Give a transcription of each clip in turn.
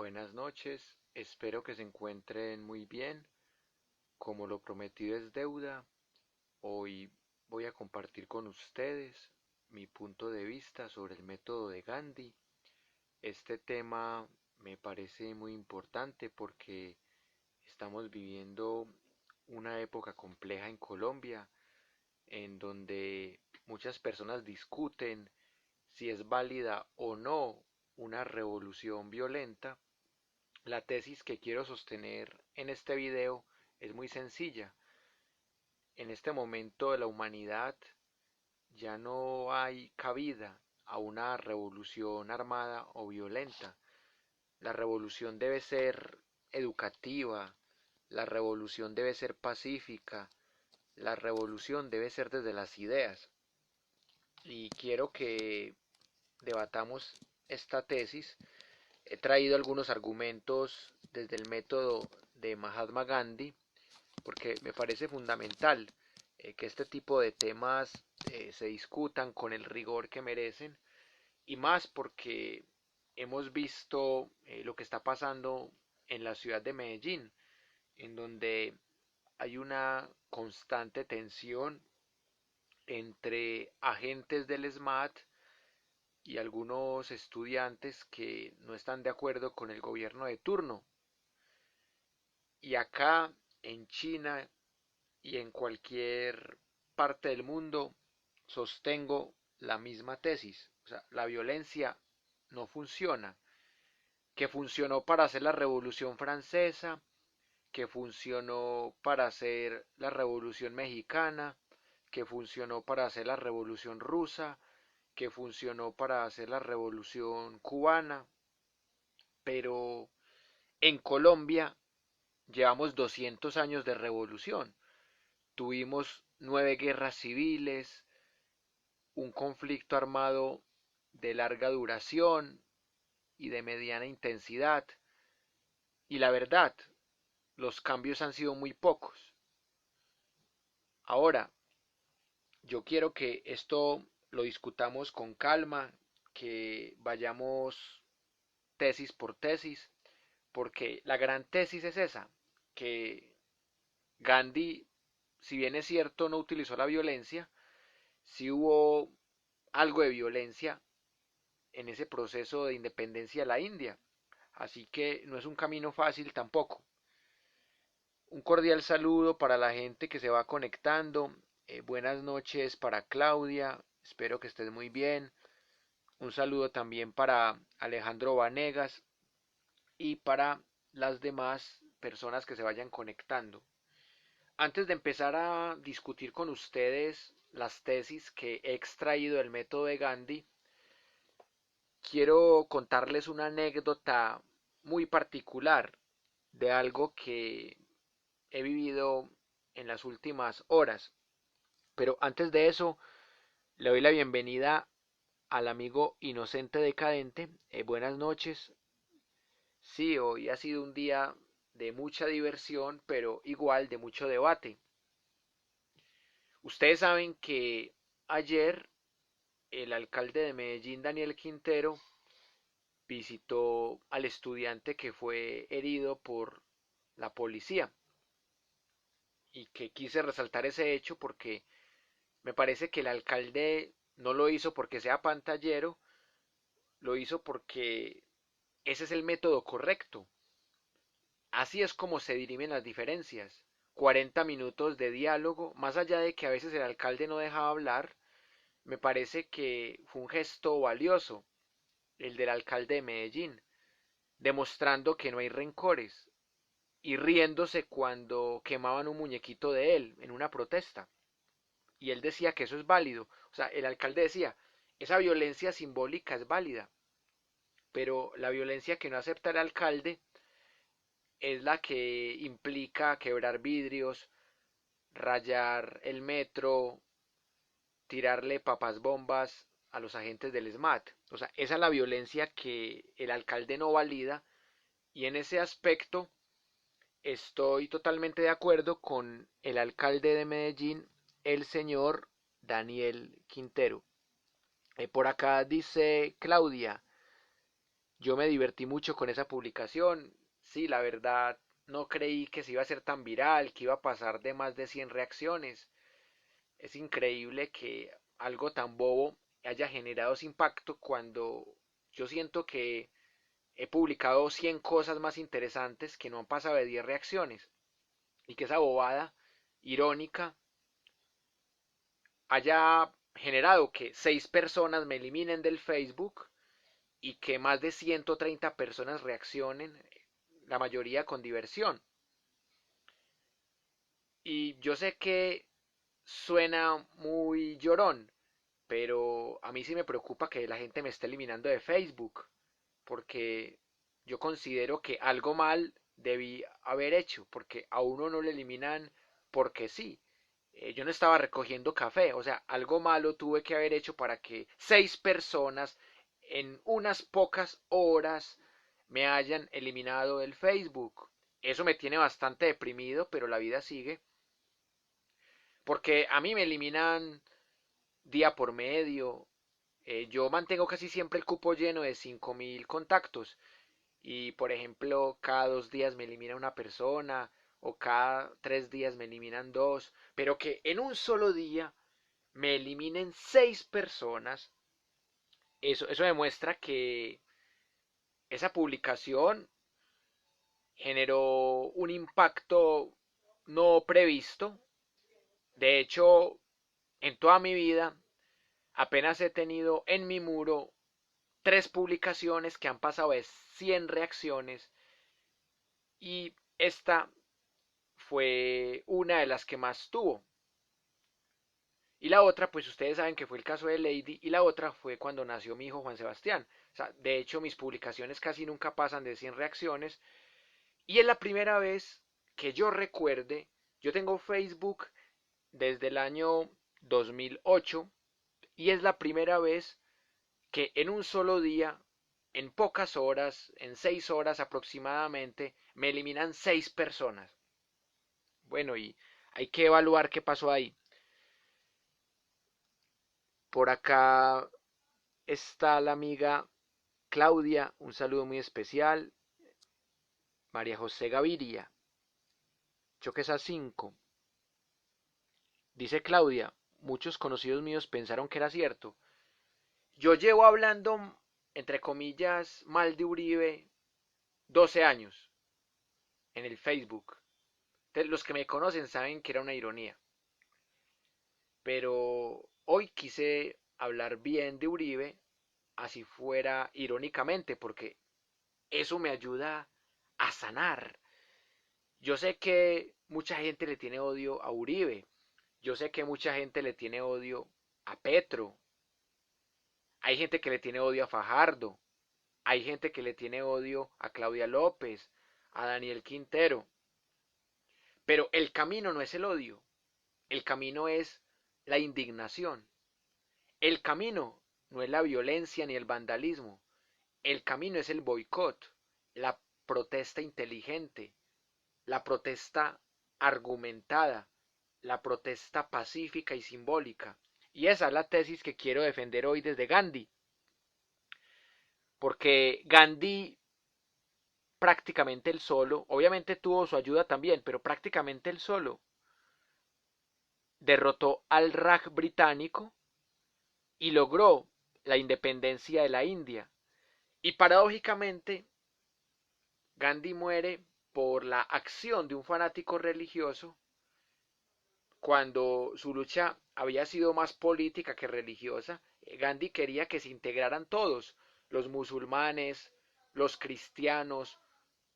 Buenas noches, espero que se encuentren muy bien. Como lo prometido es deuda, hoy voy a compartir con ustedes mi punto de vista sobre el método de Gandhi. Este tema me parece muy importante porque estamos viviendo una época compleja en Colombia en donde muchas personas discuten si es válida o no una revolución violenta. La tesis que quiero sostener en este video es muy sencilla. En este momento de la humanidad ya no hay cabida a una revolución armada o violenta. La revolución debe ser educativa, la revolución debe ser pacífica, la revolución debe ser desde las ideas. Y quiero que debatamos esta tesis. He traído algunos argumentos desde el método de Mahatma Gandhi porque me parece fundamental que este tipo de temas se discutan con el rigor que merecen y más porque hemos visto lo que está pasando en la ciudad de Medellín, en donde hay una constante tensión entre agentes del SMAT y algunos estudiantes que no están de acuerdo con el gobierno de turno. Y acá en China y en cualquier parte del mundo sostengo la misma tesis. O sea, la violencia no funciona. Que funcionó para hacer la Revolución Francesa, que funcionó para hacer la Revolución Mexicana, que funcionó para hacer la Revolución Rusa, que funcionó para hacer la Revolución Cubana, pero en Colombia llevamos 200 años de revolución. Tuvimos 9 guerras civiles, un conflicto armado de larga duración y de mediana intensidad. Y la verdad, los cambios han sido muy pocos. Ahora, yo quiero que esto lo discutamos con calma, que vayamos tesis por tesis, porque la gran tesis es esa, que Gandhi, si bien es cierto, no utilizó la violencia, sí hubo algo de violencia en ese proceso de independencia de la India. Así que no es un camino fácil tampoco. Un cordial saludo para la gente que se va conectando. Buenas noches para Claudia. Espero que estés muy bien. Un saludo también para Alejandro Vanegas y para las demás personas que se vayan conectando. Antes de empezar a discutir con ustedes las tesis que he extraído del método de Gandhi, quiero contarles una anécdota muy particular de algo que he vivido en las últimas horas. Pero antes de eso, le doy la bienvenida al amigo Inocente Decadente. Buenas noches. Sí, hoy ha sido un día de mucha diversión, pero igual de mucho debate. Ustedes saben que ayer el alcalde de Medellín, Daniel Quintero, visitó al estudiante que fue herido por la policía y que quise resaltar ese hecho porque me parece que el alcalde no lo hizo porque sea pantallero, lo hizo porque ese es el método correcto. Así es como se dirimen las diferencias. 40 minutos de diálogo, más allá de que a veces el alcalde no dejaba hablar, me parece que fue un gesto valioso el del alcalde de Medellín, demostrando que no hay rencores y riéndose cuando quemaban un muñequito de él en una protesta. Y él decía que eso es válido. O sea, el alcalde decía, esa violencia simbólica es válida, pero la violencia que no acepta el alcalde es la que implica quebrar vidrios, rayar el metro, tirarle papas bombas a los agentes del SMAT. O sea, esa es la violencia que el alcalde no valida y en ese aspecto estoy totalmente de acuerdo con el alcalde de Medellín, el señor Daniel Quintero. Por acá dice Claudia, Yo me divertí mucho con esa publicación. Sí, la verdad, no creí que se iba a ser tan viral, que iba a pasar de más de 100 reacciones. Es increíble que algo tan bobo haya generado ese impacto cuando yo siento que he publicado 100 cosas más interesantes que no han pasado de 10 reacciones y que esa bobada irónica haya generado que 6 personas me eliminen del Facebook y que más de 130 personas reaccionen, la mayoría con diversión. Y yo sé que suena muy llorón, pero a mí sí me preocupa que la gente me esté eliminando de Facebook, porque yo considero que algo mal debí haber hecho, porque a uno no le eliminan porque sí. Yo no estaba recogiendo café, o sea, algo malo tuve que haber hecho para que 6 personas en unas pocas horas me hayan eliminado del Facebook. Eso me tiene bastante deprimido, pero la vida sigue. Porque a mí me eliminan día por medio. Yo mantengo casi siempre el cupo lleno de 5.000 contactos. Y por ejemplo, cada 2 días me elimina una persona o cada 3 días me eliminan dos. Pero que en un solo día me eliminen 6 personas. Eso demuestra que esa publicación generó un impacto no previsto. De hecho, en toda mi vida apenas he tenido en mi muro 3 publicaciones que han pasado de 100 reacciones y esta fue una de las que más tuvo. Y la otra, pues ustedes saben que fue el caso de Lady y la otra fue cuando nació mi hijo Juan Sebastián. O sea, de hecho mis publicaciones casi nunca pasan de 100 reacciones y es la primera vez que yo recuerde, yo tengo Facebook desde el año 2008 y es la primera vez que en un solo día, en pocas horas, en 6 horas aproximadamente, me eliminan 6 personas. Bueno, y hay que evaluar qué pasó ahí. Por acá está la amiga Claudia, un saludo muy especial. María José Gaviria, choques a 5. Dice Claudia, muchos conocidos míos pensaron que era cierto. Yo llevo hablando, entre comillas, mal de Uribe 12 años en el Facebook. Los que me conocen saben que era una ironía. Pero hoy quise hablar bien de Uribe, así fuera irónicamente, porque eso me ayuda a sanar. Yo sé que mucha gente le tiene odio a Uribe, yo sé que mucha gente le tiene odio a Petro, hay gente que le tiene odio a Fajardo, hay gente que le tiene odio a Claudia López, a Daniel Quintero, pero el camino no es el odio, el camino es la indignación. El camino no es la violencia ni el vandalismo. El camino es el boicot, la protesta inteligente, la protesta argumentada, la protesta pacífica y simbólica. Y esa es la tesis que quiero defender hoy desde Gandhi. Porque Gandhi prácticamente él solo, obviamente tuvo su ayuda también, pero prácticamente él solo derrotó al Raj británico y logró la independencia de la India. Y paradójicamente, Gandhi muere por la acción de un fanático religioso cuando su lucha había sido más política que religiosa. Gandhi quería que se integraran todos, los musulmanes, los cristianos,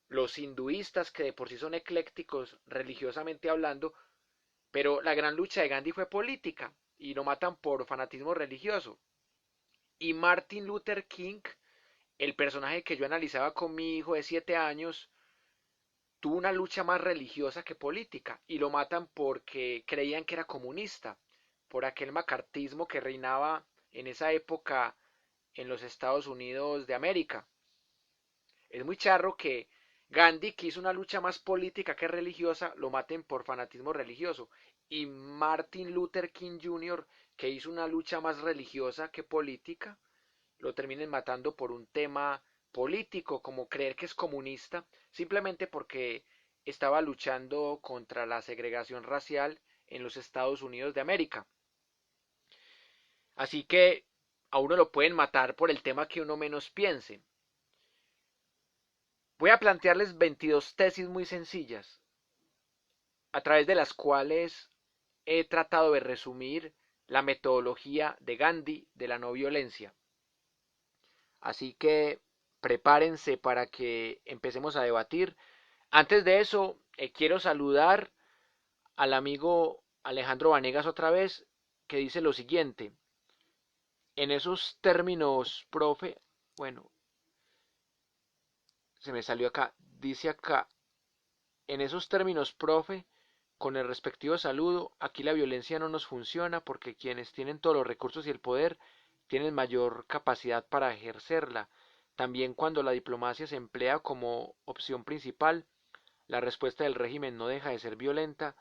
los hinduistas, que de por sí son eclécticos religiosamente hablando, pero la gran lucha de Gandhi fue política y lo matan por fanatismo religioso. Y Martin Luther King, el personaje que yo analizaba con mi hijo de 7 años, tuvo una lucha más religiosa que política y lo matan porque creían que era comunista, por aquel macartismo que reinaba en esa época en los Estados Unidos de América. Es muy charro que Gandhi, que hizo una lucha más política que religiosa, lo maten por fanatismo religioso. Y Martin Luther King Jr., que hizo una lucha más religiosa que política, lo terminen matando por un tema político como creer que es comunista simplemente porque estaba luchando contra la segregación racial en los Estados Unidos de América. Así que a uno lo pueden matar por el tema que uno menos piense. Voy a plantearles 22 tesis muy sencillas, a través de las cuales he tratado de resumir la metodología de Gandhi de la no violencia. Así que prepárense para que empecemos a debatir. Antes de eso, quiero saludar al amigo Alejandro Vanegas otra vez, que dice lo siguiente. En esos términos, profe, bueno, se me salió acá, dice acá, en esos términos, profe, con el respectivo saludo, aquí la violencia no nos funciona porque quienes tienen todos los recursos y el poder tienen mayor capacidad para ejercerla. También cuando la diplomacia se emplea como opción principal, la respuesta del régimen no deja de ser violenta,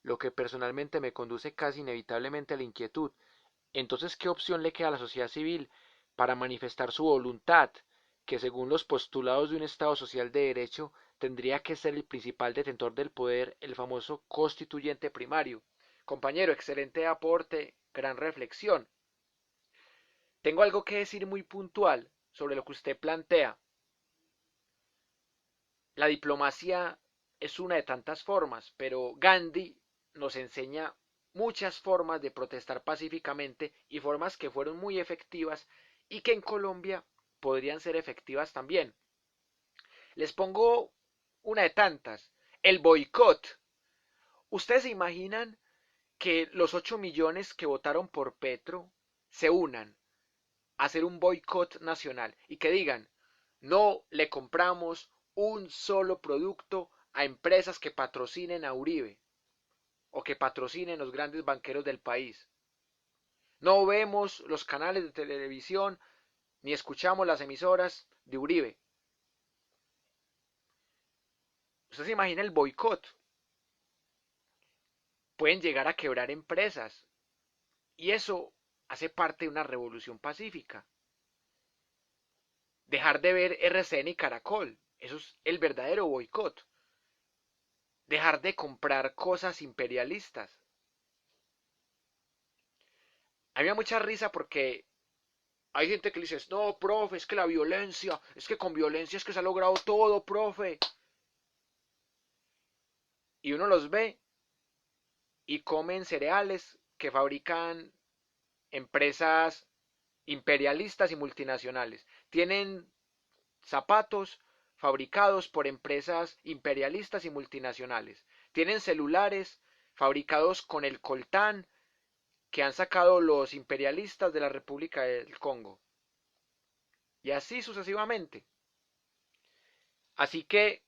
lo que personalmente me conduce casi inevitablemente a la inquietud. Entonces, ¿qué opción le queda a la sociedad civil para manifestar su voluntad, que según los postulados de un Estado social de derecho tendría que ser el principal detentor del poder, el famoso constituyente primario? Compañero, excelente aporte, gran reflexión. Tengo algo que decir muy puntual sobre lo que usted plantea. La diplomacia es una de tantas formas, pero Gandhi nos enseña muchas formas de protestar pacíficamente y formas que fueron muy efectivas y que en Colombia podrían ser efectivas también. Les pongo una de tantas, el boicot. ¿Ustedes se imaginan que los 8 millones que votaron por Petro se unan a hacer un boicot nacional y que digan, no le compramos un solo producto a empresas que patrocinen a Uribe o que patrocinen los grandes banqueros del país? No vemos los canales de televisión ni escuchamos las emisoras de Uribe. ¿Usted se imagina el boicot? Pueden llegar a quebrar empresas y eso hace parte de una revolución pacífica. Dejar de ver RCN y Caracol, eso es el verdadero boicot. Dejar de comprar cosas imperialistas. A mí me da mucha risa porque hay gente que le dice, no, profe, es que la violencia, es que con violencia es que se ha logrado todo, profe. Y uno los ve y comen cereales que fabrican empresas imperialistas y multinacionales. Tienen zapatos fabricados por empresas imperialistas y multinacionales. Tienen celulares fabricados con el coltán que han sacado los imperialistas de la República del Congo. Y así sucesivamente. Así que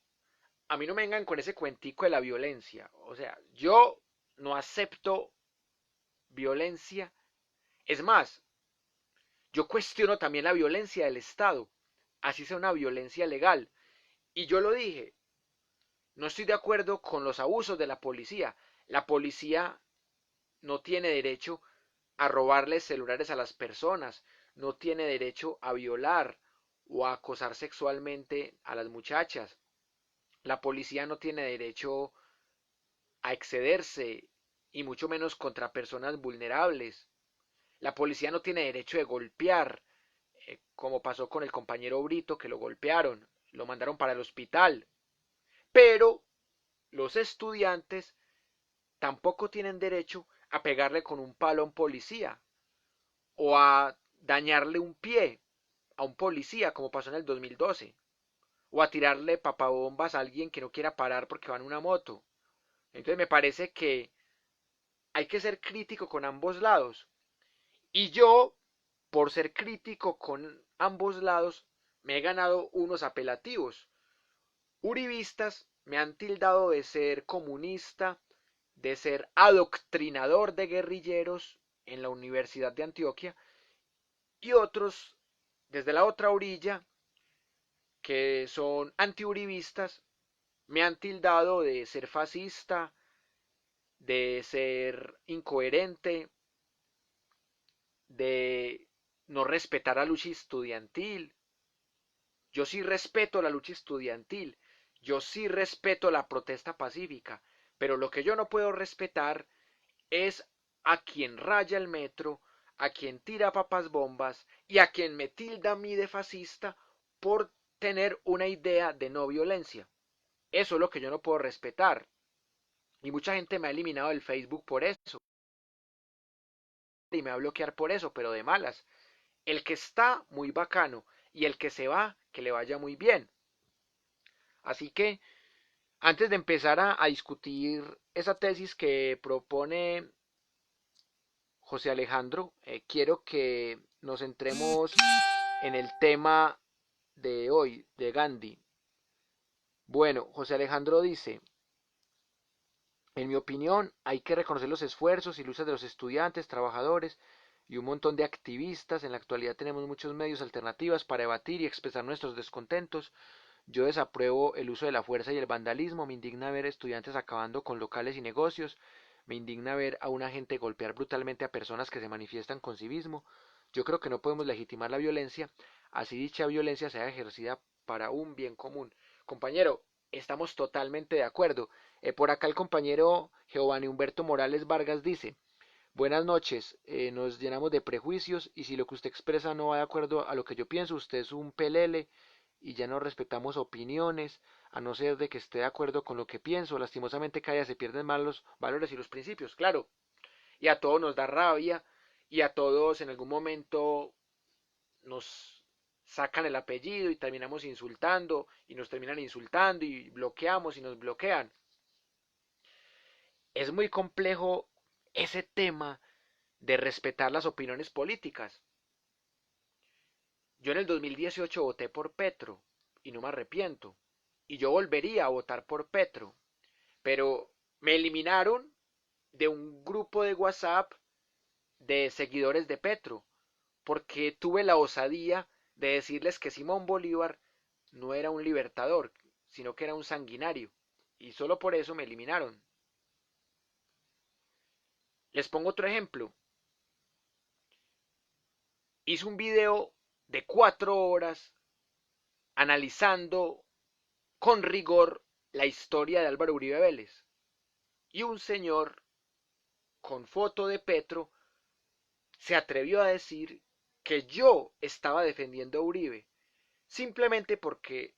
a mí no me vengan con ese cuentico de la violencia. O sea, yo no acepto violencia. Es más, yo cuestiono también la violencia del Estado, así sea una violencia legal. Y yo lo dije, no estoy de acuerdo con los abusos de la policía. La policía no tiene derecho a robarles celulares a las personas, no tiene derecho a violar o a acosar sexualmente a las muchachas. La policía no tiene derecho a excederse y mucho menos contra personas vulnerables. La policía no tiene derecho de golpear, como pasó con el compañero Brito que lo golpearon, lo mandaron para el hospital. Pero los estudiantes tampoco tienen derecho a pegarle con un palo a un policía o a dañarle un pie a un policía como pasó en el 2012 o a tirarle papabombas a alguien que no quiera parar porque va en una moto. Entonces me parece que hay que ser crítico con ambos lados. Y yo, por ser crítico con ambos lados, me he ganado unos apelativos. Uribistas me han tildado de ser comunista, de ser adoctrinador de guerrilleros en la Universidad de Antioquia, y otros, desde la otra orilla, que son antiuribistas, me han tildado de ser fascista, de ser incoherente, de no respetar la lucha estudiantil. Yo sí respeto la lucha estudiantil, yo sí respeto la protesta pacífica, pero lo que yo no puedo respetar es a quien raya el metro, a quien tira papas bombas y a quien me tilda a mí de fascista por tener una idea de no violencia. Eso es lo que yo no puedo respetar. Y mucha gente me ha eliminado del Facebook por eso. Y me va a bloquear por eso, pero de malas. El que está, muy bacano. Y el que se va, que le vaya muy bien. Así que, antes de empezar a discutir esa tesis que propone José Alejandro, quiero que nos centremos en el tema de hoy, de Gandhi. Bueno, José Alejandro dice, en mi opinión, hay que reconocer los esfuerzos y luchas de los estudiantes, trabajadores y un montón de activistas. En la actualidad tenemos muchos medios alternativas para debatir y expresar nuestros descontentos. Yo desapruebo el uso de la fuerza y el vandalismo. Me indigna ver estudiantes acabando con locales y negocios. Me indigna ver a una gente golpear brutalmente a personas que se manifiestan con civismo. Yo creo que no podemos legitimar la violencia, así dicha violencia sea ejercida para un bien común. Compañero, estamos totalmente de acuerdo. Por acá el compañero Giovanni Humberto Morales Vargas dice, buenas noches, nos llenamos de prejuicios y si lo que usted expresa no va de acuerdo a lo que yo pienso, usted es un pelele y ya no respetamos opiniones, a no ser de que esté de acuerdo con lo que pienso. Lastimosamente cada día se pierden más los valores y los principios, claro. Y a todos nos da rabia y a todos en algún momento nos sacan el apellido y terminamos insultando y nos terminan insultando y bloqueamos y nos bloquean. Es muy complejo ese tema de respetar las opiniones políticas. Yo en el 2018 voté por Petro y no me arrepiento. Y yo volvería a votar por Petro. Pero me eliminaron de un grupo de WhatsApp de seguidores de Petro porque tuve la osadía de decirles que Simón Bolívar no era un libertador, sino que era un sanguinario. Y solo por eso me eliminaron. Les pongo otro ejemplo. Hice un video de 4 horas analizando con rigor la historia de Álvaro Uribe Vélez. Y un señor con foto de Petro se atrevió a decir que yo estaba defendiendo a Uribe, simplemente porque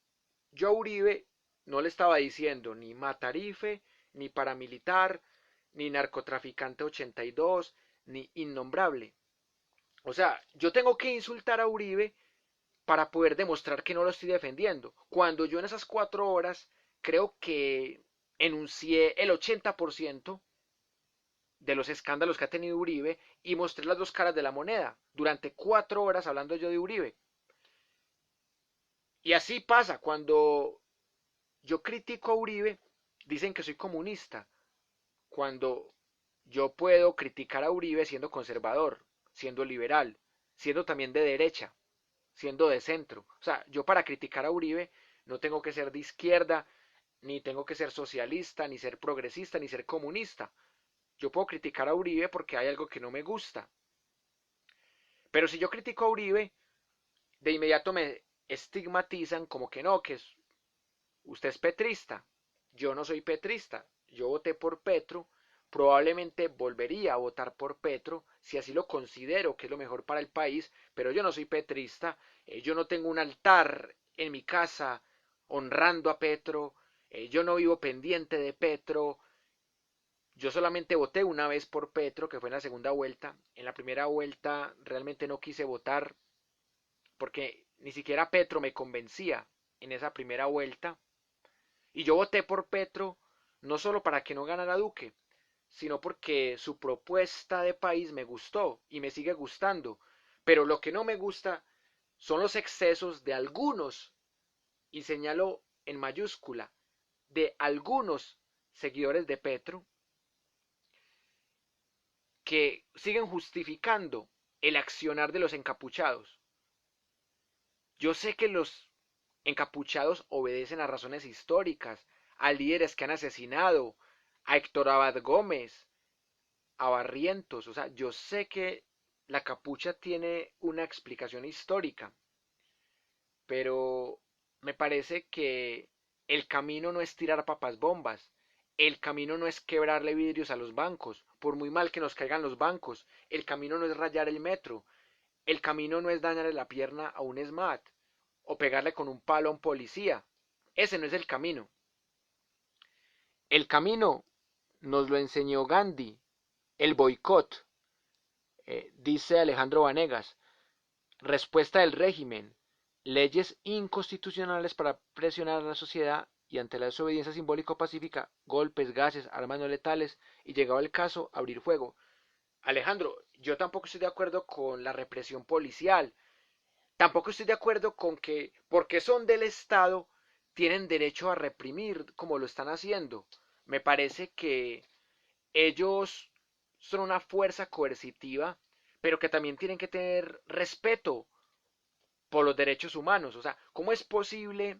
yo a Uribe no le estaba diciendo ni matarife, ni paramilitar, ni narcotraficante 82, ni innombrable. O sea, yo tengo que insultar a Uribe para poder demostrar que no lo estoy defendiendo. Cuando yo en esas 4 horas creo que enuncié el 80% de los escándalos que ha tenido Uribe y mostré las dos caras de la moneda durante 4 horas hablando yo de Uribe. Y así pasa, cuando yo critico a Uribe, dicen que soy comunista, cuando yo puedo criticar a Uribe siendo conservador, siendo liberal, siendo también de derecha, siendo de centro. O sea, yo para criticar a Uribe no tengo que ser de izquierda, ni tengo que ser socialista, ni ser progresista, ni ser comunista. Yo puedo criticar a Uribe porque hay algo que no me gusta. Pero si yo critico a Uribe, de inmediato me estigmatizan como que no, que usted es petrista. Yo no soy petrista. Yo voté por Petro. Probablemente volvería a votar por Petro si así lo considero que es lo mejor para el país, pero yo no soy petrista. Yo no tengo un altar en mi casa honrando a Petro. Yo no vivo pendiente de Petro. Yo solamente voté una vez por Petro, que fue en la segunda vuelta. En la primera vuelta realmente no quise votar porque ni siquiera Petro me convencía en esa primera vuelta. Y yo voté por Petro no solo para que no ganara Duque, sino porque su propuesta de país me gustó y me sigue gustando. Pero lo que no me gusta son los excesos de algunos, y señalo en mayúscula, de algunos seguidores de Petro que siguen justificando el accionar de los encapuchados. Yo sé que los encapuchados obedecen a razones históricas, a líderes que han asesinado, a Héctor Abad Gómez, a Barrientos. O sea, yo sé que la capucha tiene una explicación histórica, pero me parece que el camino no es tirar papas bombas, el camino no es quebrarle vidrios a los bancos, por muy mal que nos caigan los bancos, el camino no es rayar el metro, el camino no es dañarle la pierna a un SMAT o pegarle con un palo a un policía. Ese no es el camino. El camino nos lo enseñó Gandhi, el boicot. Dice Alejandro Vanegas, respuesta del régimen, leyes inconstitucionales para presionar a la sociedad y ante la desobediencia simbólico-pacífica, golpes, gases, armas no letales y llegado el caso, abrir fuego. Alejandro, yo tampoco estoy de acuerdo con la represión policial, tampoco estoy de acuerdo con que, porque son del Estado, tienen derecho a reprimir como lo están haciendo. Me parece que ellos son una fuerza coercitiva, pero que también tienen que tener respeto por los derechos humanos. O sea, ¿cómo es posible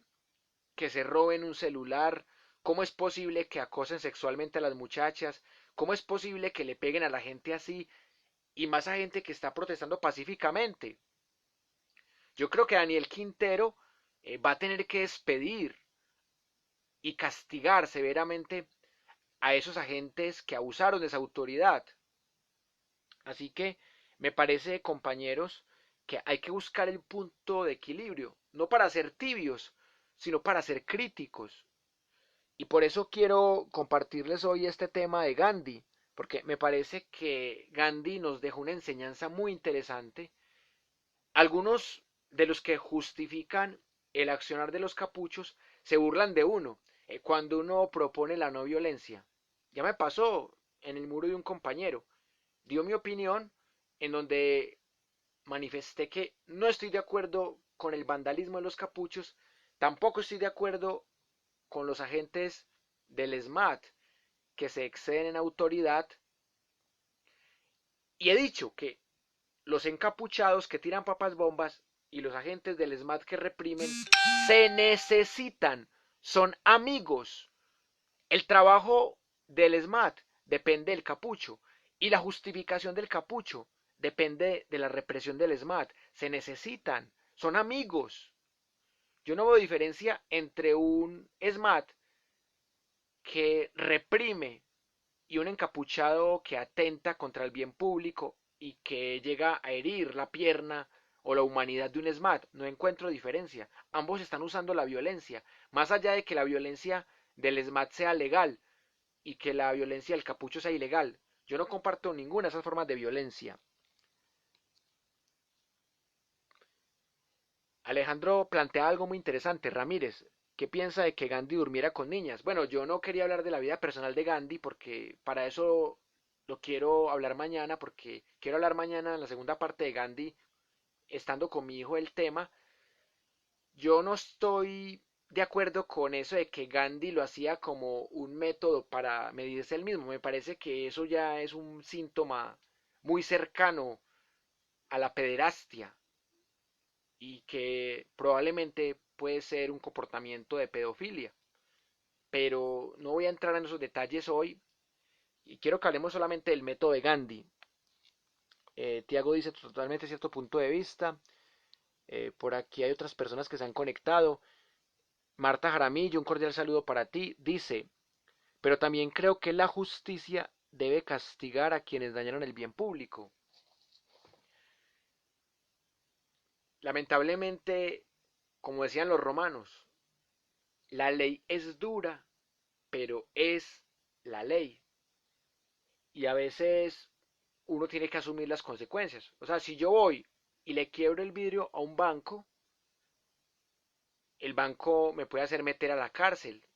que se roben un celular? ¿Cómo es posible que acosen sexualmente a las muchachas? ¿Cómo es posible que le peguen a la gente así y más a gente que está protestando pacíficamente? Yo creo que Daniel Quintero va a tener que despedir y castigar severamente a esos agentes que abusaron de esa autoridad. Así que me parece, compañeros, que hay que buscar el punto de equilibrio, no para ser tibios, sino para ser críticos. Y por eso quiero compartirles hoy este tema de Gandhi, porque me parece que Gandhi nos dejó una enseñanza muy interesante. Algunos de los que justifican el accionar de los capuchos se burlan de uno cuando uno propone la no violencia. Ya me pasó en el muro de un compañero. Dio mi opinión en donde manifesté que no estoy de acuerdo con el vandalismo de los capuchos, tampoco estoy de acuerdo con los agentes del SMAT que se exceden en autoridad y he dicho que los encapuchados que tiran papas bombas y los agentes del SMAT que reprimen se necesitan, son amigos. El trabajo del SMAT depende del capucho y la justificación del capucho depende de la represión del SMAT. Se necesitan, son amigos. Yo no veo diferencia entre un SMAT que reprime y un encapuchado que atenta contra el bien público y que llega a herir la pierna o la humanidad de un SMAT. No encuentro diferencia. Ambos están usando la violencia. Más allá de que la violencia del SMAT sea legal y que la violencia del capucho sea ilegal. Yo no comparto ninguna de esas formas de violencia. Alejandro plantea algo muy interesante, Ramírez. ¿Qué piensa de que Gandhi durmiera con niñas? Bueno, yo no quería hablar de la vida personal de Gandhi porque para eso lo quiero hablar mañana, porque quiero hablar mañana en la segunda parte de Gandhi, estando con mi hijo el tema. Yo no estoy de acuerdo con eso de que Gandhi lo hacía como un método para medirse él mismo. Me parece que eso ya es un síntoma muy cercano a la pederastia y que probablemente puede ser un comportamiento de pedofilia. Pero no voy a entrar en esos detalles hoy y quiero que hablemos solamente del método de Gandhi. Tiago dice totalmente cierto punto de vista. Por aquí hay otras personas que se han conectado. Marta Jaramillo, un cordial saludo para ti. Dice, pero también creo que la justicia debe castigar a quienes dañaron el bien público. Lamentablemente, como decían los romanos, la ley es dura, pero es la ley. Y a veces uno tiene que asumir las consecuencias. O sea, si yo voy y le quiebro el vidrio a un banco, el banco me puede hacer meter a la cárcel.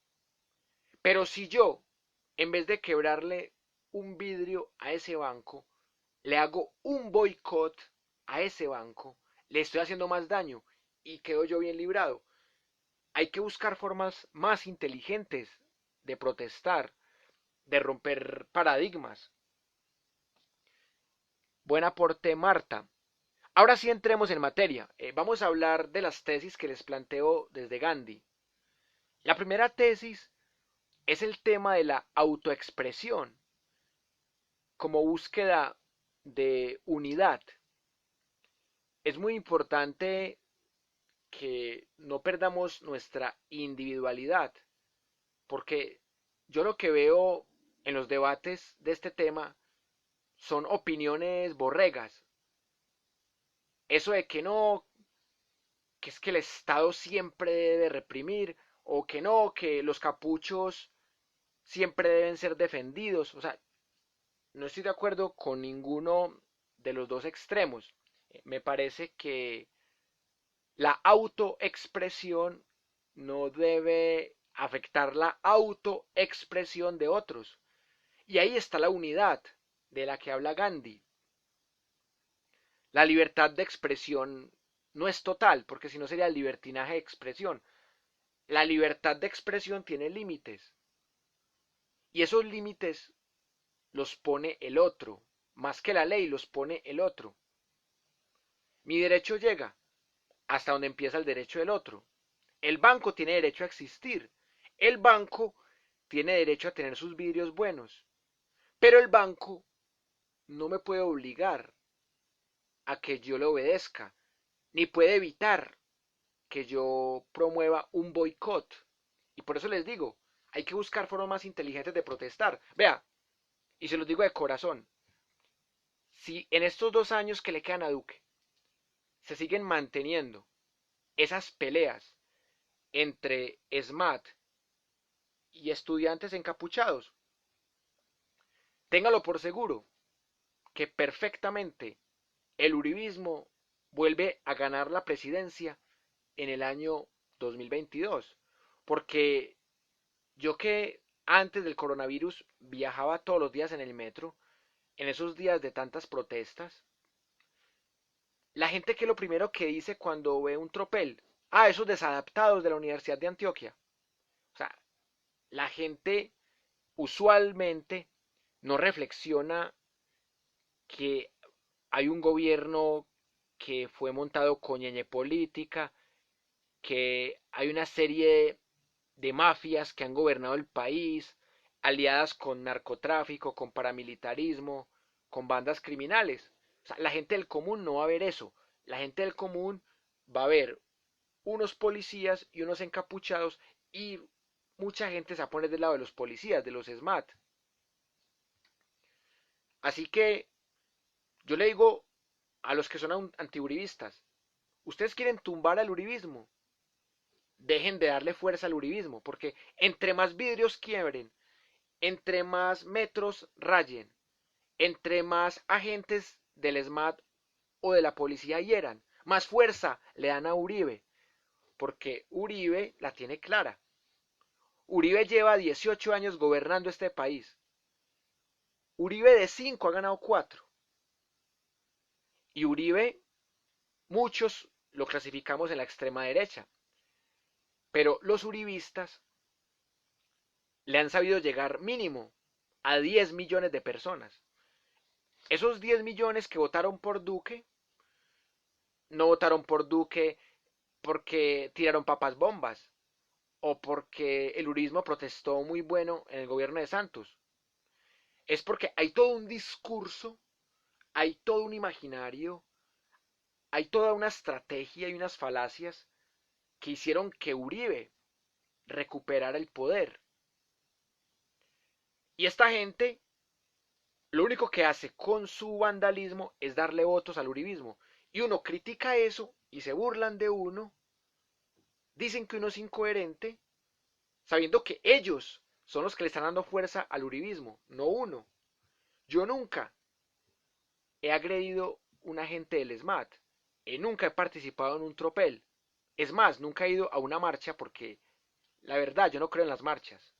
Pero si yo, en vez de quebrarle un vidrio a ese banco, le hago un boicot a ese banco, le estoy haciendo más daño y quedo yo bien librado. Hay que buscar formas más inteligentes de protestar, de romper paradigmas. Buen aporte, Marta. Ahora sí entremos en materia. Vamos a hablar de las tesis que les planteo desde Gandhi. La primera tesis es el tema de la autoexpresión como búsqueda de unidad. Es muy importante que no perdamos nuestra individualidad, porque yo lo que veo en los debates de este tema son opiniones borregas. Eso de que no, que es que el Estado siempre debe reprimir, o que no, que los capuchos siempre deben ser defendidos. O sea, no estoy de acuerdo con ninguno de los dos extremos. Me parece que la autoexpresión no debe afectar la autoexpresión de otros. Y ahí está la unidad de la que habla Gandhi. La libertad de expresión no es total, porque si no sería el libertinaje de expresión. La libertad de expresión tiene límites. Y esos límites los pone el otro. Más que la ley, los pone el otro. Mi derecho llega hasta donde empieza el derecho del otro. El banco tiene derecho a existir. El banco tiene derecho a tener sus vidrios buenos. Pero el banco no me puede obligar a que yo le obedezca, ni puede evitar que yo promueva un boicot. Y por eso les digo, hay que buscar formas más inteligentes de protestar. Vea, y se los digo de corazón, si en estos 2 años que le quedan a Duque se siguen manteniendo esas peleas entre SMAT y estudiantes encapuchados, téngalo por seguro que perfectamente el uribismo vuelve a ganar la presidencia en el año 2022. Porque yo que antes del coronavirus viajaba todos los días en el metro, en esos días de tantas protestas, la gente que lo primero que dice cuando ve un tropel, esos desadaptados de la Universidad de Antioquia. O sea, la gente usualmente no reflexiona que hay un gobierno que fue montado con ñeñe política, que hay una serie de mafias que han gobernado el país, aliadas con narcotráfico, con paramilitarismo, con bandas criminales. O sea, la gente del común no va a ver eso. La gente del común va a ver unos policías y unos encapuchados y mucha gente se va a poner del lado de los policías, de los SMAT. Así que yo le digo a los que son antiuribistas, ustedes quieren tumbar al uribismo, dejen de darle fuerza al uribismo, porque entre más vidrios quiebren, entre más metros rayen, entre más agentes del SMAT o de la policía hieran, más fuerza le dan a Uribe, porque Uribe la tiene clara. Uribe lleva 18 años gobernando este país. Uribe de 5 ha ganado 4. Y Uribe, muchos lo clasificamos en la extrema derecha. Pero los uribistas le han sabido llegar mínimo a 10 millones de personas. Esos 10 millones que votaron por Duque, no votaron por Duque porque tiraron papas bombas o porque el uribismo protestó muy bueno en el gobierno de Santos. Es porque hay todo un discurso, hay todo un imaginario, hay toda una estrategia y unas falacias que hicieron que Uribe recuperara el poder. Y esta gente lo único que hace con su vandalismo es darle votos al uribismo. Y uno critica eso y se burlan de uno, dicen que uno es incoherente, sabiendo que ellos son los que le están dando fuerza al uribismo, no uno. Yo nunca he agredido un agente del SMAT, nunca he participado en un tropel. Es más, nunca he ido a una marcha porque, la verdad, yo no creo en las marchas.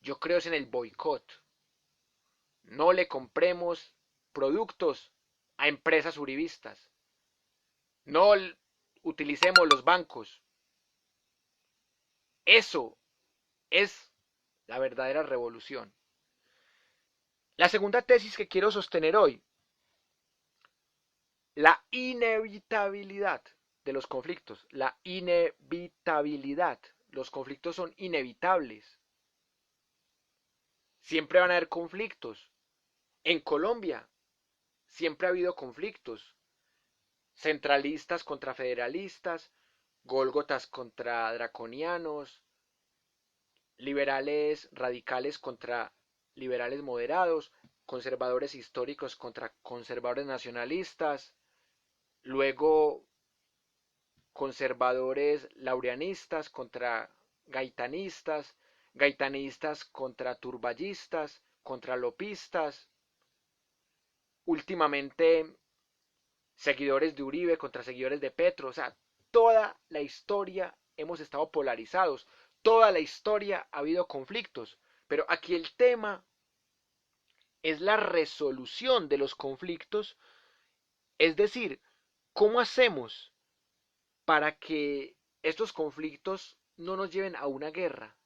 Yo creo en el boicot. No le compremos productos a empresas uribistas. No utilicemos los bancos. Eso es la verdadera revolución. La segunda tesis que quiero sostener hoy, la inevitabilidad de los conflictos. La inevitabilidad. Los conflictos son inevitables. Siempre van a haber conflictos. En Colombia siempre ha habido conflictos. Centralistas contra federalistas, Gólgotas contra draconianos, liberales radicales contra liberales moderados, conservadores históricos contra conservadores nacionalistas, luego conservadores laureanistas contra gaitanistas, gaitanistas contra turballistas, contra lopistas, últimamente seguidores de Uribe contra seguidores de Petro, o sea, toda la historia hemos estado polarizados, toda la historia ha habido conflictos, pero aquí el tema es la resolución de los conflictos, es decir, ¿cómo hacemos para que estos conflictos no nos lleven a una guerra?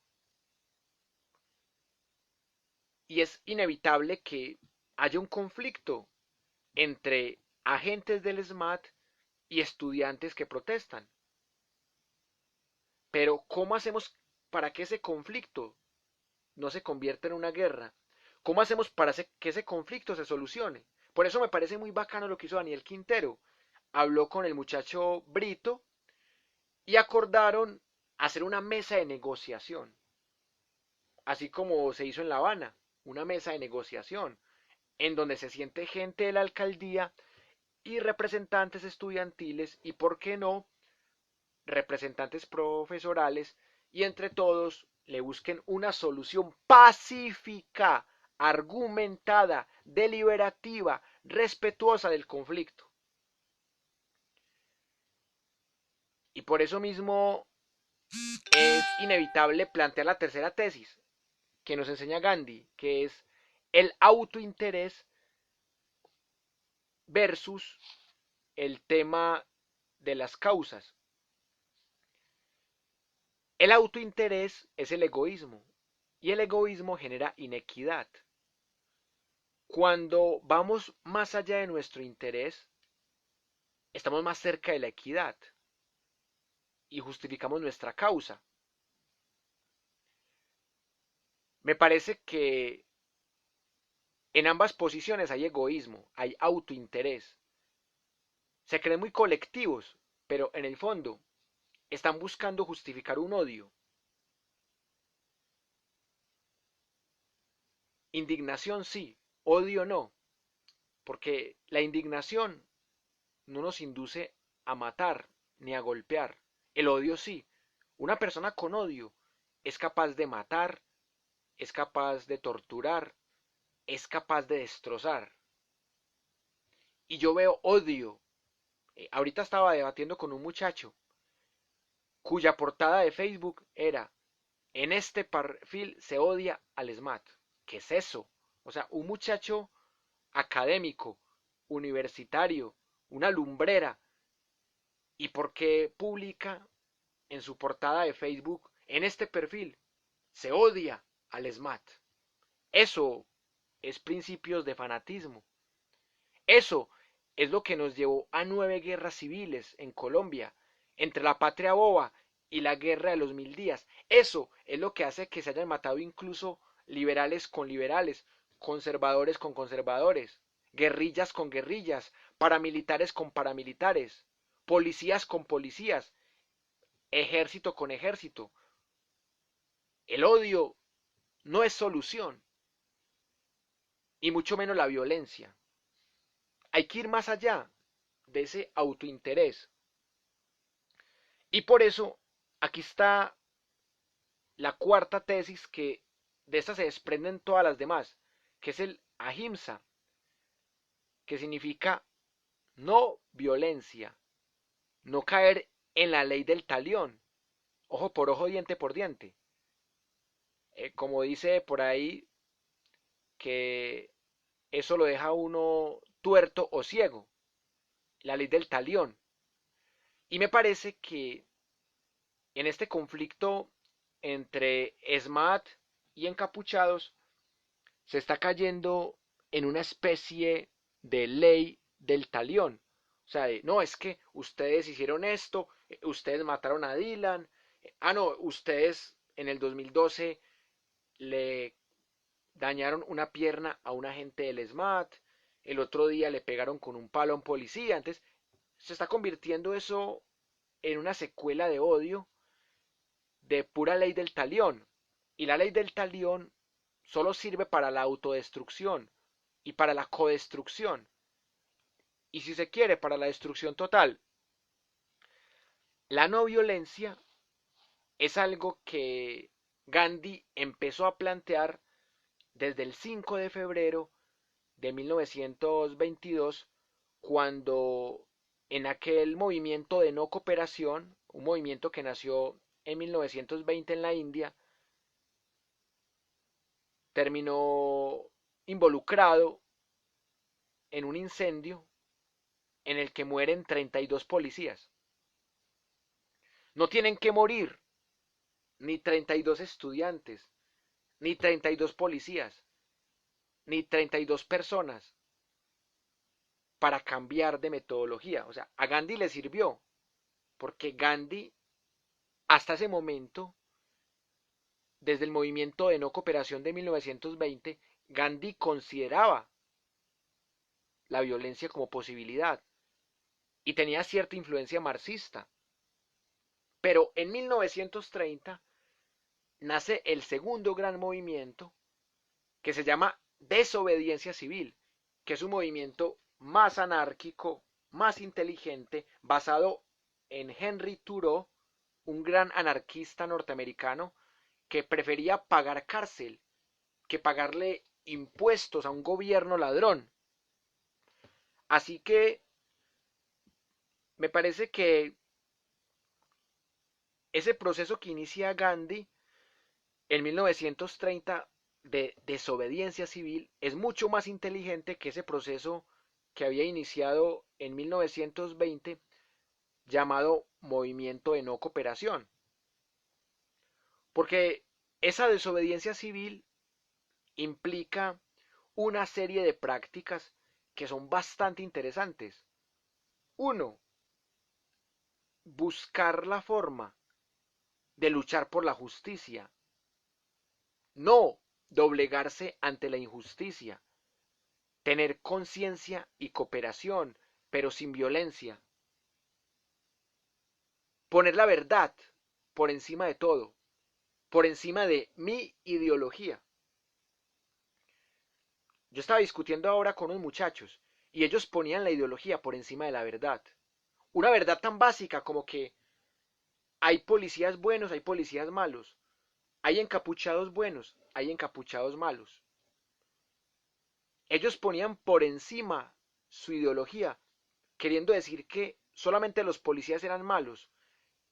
Y es inevitable que haya un conflicto entre agentes del SMAT y estudiantes que protestan. Pero ¿cómo hacemos para que ese conflicto no se convierta en una guerra? ¿Cómo hacemos para que ese conflicto se solucione? Por eso me parece muy bacano lo que hizo Daniel Quintero. Habló con el muchacho Brito y acordaron hacer una mesa de negociación, así como se hizo en La Habana, una mesa de negociación, en donde se siente gente de la alcaldía y representantes estudiantiles y, por qué no, representantes profesorales, y entre todos le busquen una solución pacífica, argumentada, deliberativa, respetuosa del conflicto. Y por eso mismo es inevitable plantear la tercera tesis que nos enseña Gandhi, que es el autointerés versus el tema de las causas. El autointerés es el egoísmo y el egoísmo genera inequidad. Cuando vamos más allá de nuestro interés, estamos más cerca de la equidad y justificamos nuestra causa. Me parece que en ambas posiciones hay egoísmo, hay autointerés. Se creen muy colectivos, pero en el fondo están buscando justificar un odio. Indignación sí, odio no, porque la indignación no nos induce a matar ni a golpear. El odio sí. Una persona con odio es capaz de matar, es capaz de torturar, es capaz de destrozar. Y yo veo odio. Ahorita estaba debatiendo con un muchacho cuya portada de Facebook era: en este perfil se odia al SMAT. ¿Qué es eso? O sea, un muchacho académico, universitario, una lumbrera. ¿Y por qué publica en su portada de Facebook: en este perfil se odia al SMAT? Eso es principios de fanatismo. Eso es lo que nos llevó a 9 guerras civiles en Colombia, entre la patria boba y la guerra de los 1000 días. Eso es lo que hace que se hayan matado incluso liberales con liberales, conservadores con conservadores, guerrillas con guerrillas, paramilitares con paramilitares, policías con policías, ejército con ejército. El odio no es solución, y mucho menos la violencia. Hay que ir más allá de ese autointerés. Y por eso aquí está la cuarta tesis, que de esta se desprenden todas las demás, que es el ahimsa, que significa no violencia, no caer en la ley del talión, ojo por ojo, diente por diente. Como dice por ahí, que eso lo deja uno tuerto o ciego, la ley del talión. Y me parece que en este conflicto entre SMAT y encapuchados se está cayendo en una especie de ley del talión. O sea, no, es que ustedes hicieron esto, ustedes mataron a Dylan, no, ustedes en el 2012 le dañaron una pierna a un agente del SMAT, el otro día le pegaron con un palo a un policía. Entonces se está convirtiendo eso en una secuela de odio de pura ley del talión. Y la ley del talión solo sirve para la autodestrucción y para la codestrucción. Y si se quiere, para la destrucción total. La no violencia es algo que Gandhi empezó a plantear desde el 5 de febrero de 1922, cuando en aquel movimiento de no cooperación, un movimiento que nació en 1920 en la India, terminó involucrado en un incendio en el que mueren 32 policías. No tienen que morir ni 32 estudiantes, ni 32 policías, ni 32 personas para cambiar de metodología. O sea, a Gandhi le sirvió, porque Gandhi, hasta ese momento, desde el movimiento de no cooperación de 1920, Gandhi consideraba la violencia como posibilidad y tenía cierta influencia marxista. Pero en 1930 nace el segundo gran movimiento, que se llama desobediencia civil, que es un movimiento más anárquico, más inteligente, basado en Henry Thoreau, un gran anarquista norteamericano que prefería pagar cárcel que pagarle impuestos a un gobierno ladrón. Así que me parece que ese proceso que inicia Gandhi en 1930 de desobediencia civil es mucho más inteligente que ese proceso que había iniciado en 1920 llamado movimiento de no cooperación. Porque esa desobediencia civil implica una serie de prácticas que son bastante interesantes. Uno, buscar la forma de luchar por la justicia, no doblegarse ante la injusticia, tener conciencia y cooperación, pero sin violencia, poner la verdad por encima de todo, por encima de mi ideología. Yo estaba discutiendo ahora con unos muchachos y ellos ponían la ideología por encima de la verdad. Una verdad tan básica como que hay policías buenos, hay policías malos, hay encapuchados buenos, hay encapuchados malos. Ellos ponían por encima su ideología, queriendo decir que solamente los policías eran malos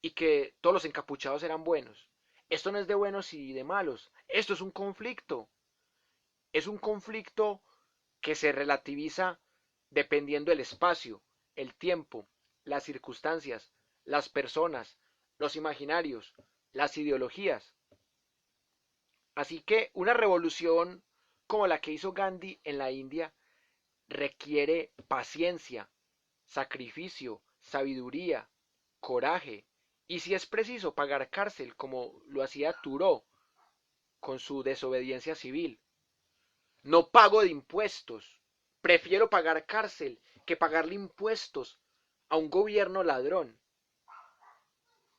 y que todos los encapuchados eran buenos. Esto no es de buenos y de malos, esto es un conflicto. Es un conflicto que se relativiza dependiendo del espacio, el tiempo, las circunstancias, las personas, los imaginarios, las ideologías. Así que una revolución como la que hizo Gandhi en la India requiere paciencia, sacrificio, sabiduría, coraje y si es preciso pagar cárcel como lo hacía Thoreau con su desobediencia civil. No pago de impuestos, prefiero pagar cárcel que pagarle impuestos a un gobierno ladrón.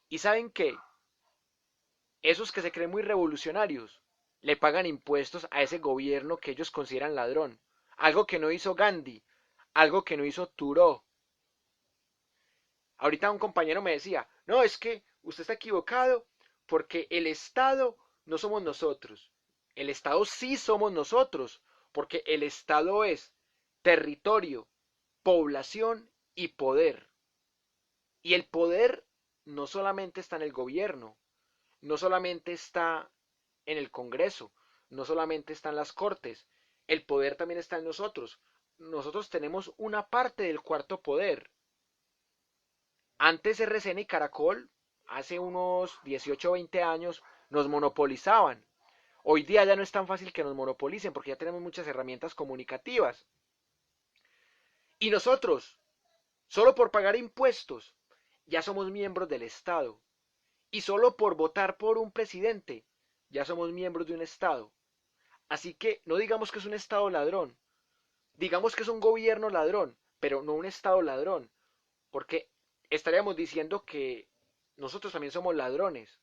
¿Y saben qué? Esos que se creen muy revolucionarios le pagan impuestos a ese gobierno que ellos consideran ladrón. Algo que no hizo Gandhi, algo que no hizo Thoreau. Ahorita un compañero me decía, no, es que usted está equivocado porque el Estado no somos nosotros. El Estado sí somos nosotros, porque el Estado es territorio, población y poder. Y el poder no solamente está en el gobierno, no solamente está en el Congreso, no solamente está en las Cortes, el poder también está en nosotros. Nosotros tenemos una parte del cuarto poder. Antes RCN y Caracol, hace unos 18 o 20 años, nos monopolizaban. Hoy día ya no es tan fácil que nos monopolicen porque ya tenemos muchas herramientas comunicativas. Y nosotros, solo por pagar impuestos, ya somos miembros del Estado. Y solo por votar por un presidente, ya somos miembros de un Estado. Así que no digamos que es un Estado ladrón, digamos que es un gobierno ladrón, pero no un Estado ladrón, porque estaríamos diciendo que nosotros también somos ladrones.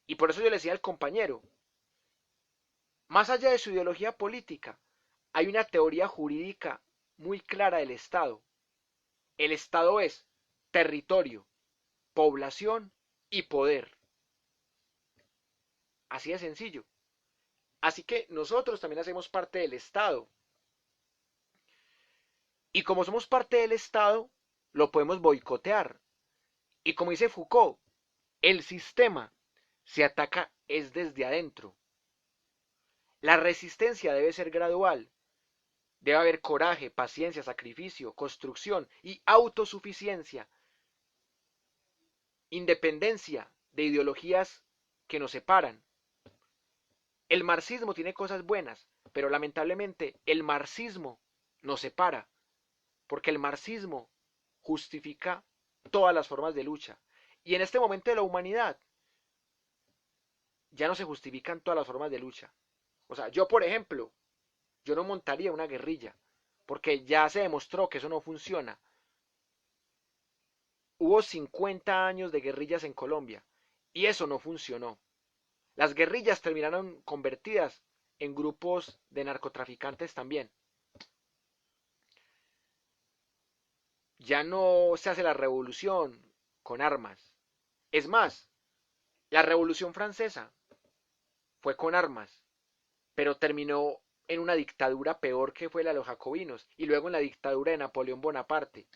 Y por eso yo le decía al compañero, más allá de su ideología política, hay una teoría jurídica muy clara del Estado. El Estado es territorio, población y poder. Así de sencillo. Así que nosotros también hacemos parte del Estado. Y como somos parte del Estado, lo podemos boicotear. Y como dice Foucault, el sistema se ataca es desde adentro. La resistencia debe ser gradual. Debe haber coraje, paciencia, sacrificio, construcción y autosuficiencia. Independencia de ideologías que nos separan. El marxismo tiene cosas buenas, pero lamentablemente el marxismo nos separa, porque el marxismo justifica todas las formas de lucha. Y en este momento de la humanidad ya no se justifican todas las formas de lucha. O sea, yo por ejemplo, yo no montaría una guerrilla, porque ya se demostró que eso no funciona. Hubo 50 años de guerrillas en Colombia y eso no funcionó. Las guerrillas terminaron convertidas en grupos de narcotraficantes también. Ya no se hace la revolución con armas. Es más, la revolución francesa fue con armas, pero terminó en una dictadura peor que fue la de los jacobinos y luego en la dictadura de Napoleón Bonaparte.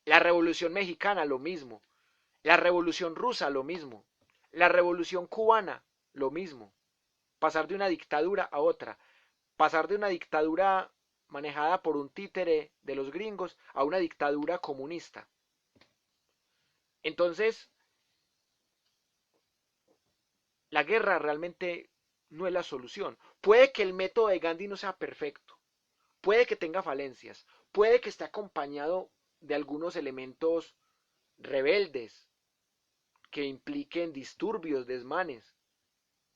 La revolución mexicana lo mismo, la revolución rusa lo mismo, la revolución cubana lo mismo. Pasar de una dictadura a otra, pasar de una dictadura manejada por un títere de los gringos a una dictadura comunista. Entonces, la guerra realmente no es la solución. Puede que el método de Gandhi no sea perfecto, puede que tenga falencias, puede que esté acompañado de algunos elementos rebeldes que impliquen disturbios, desmanes,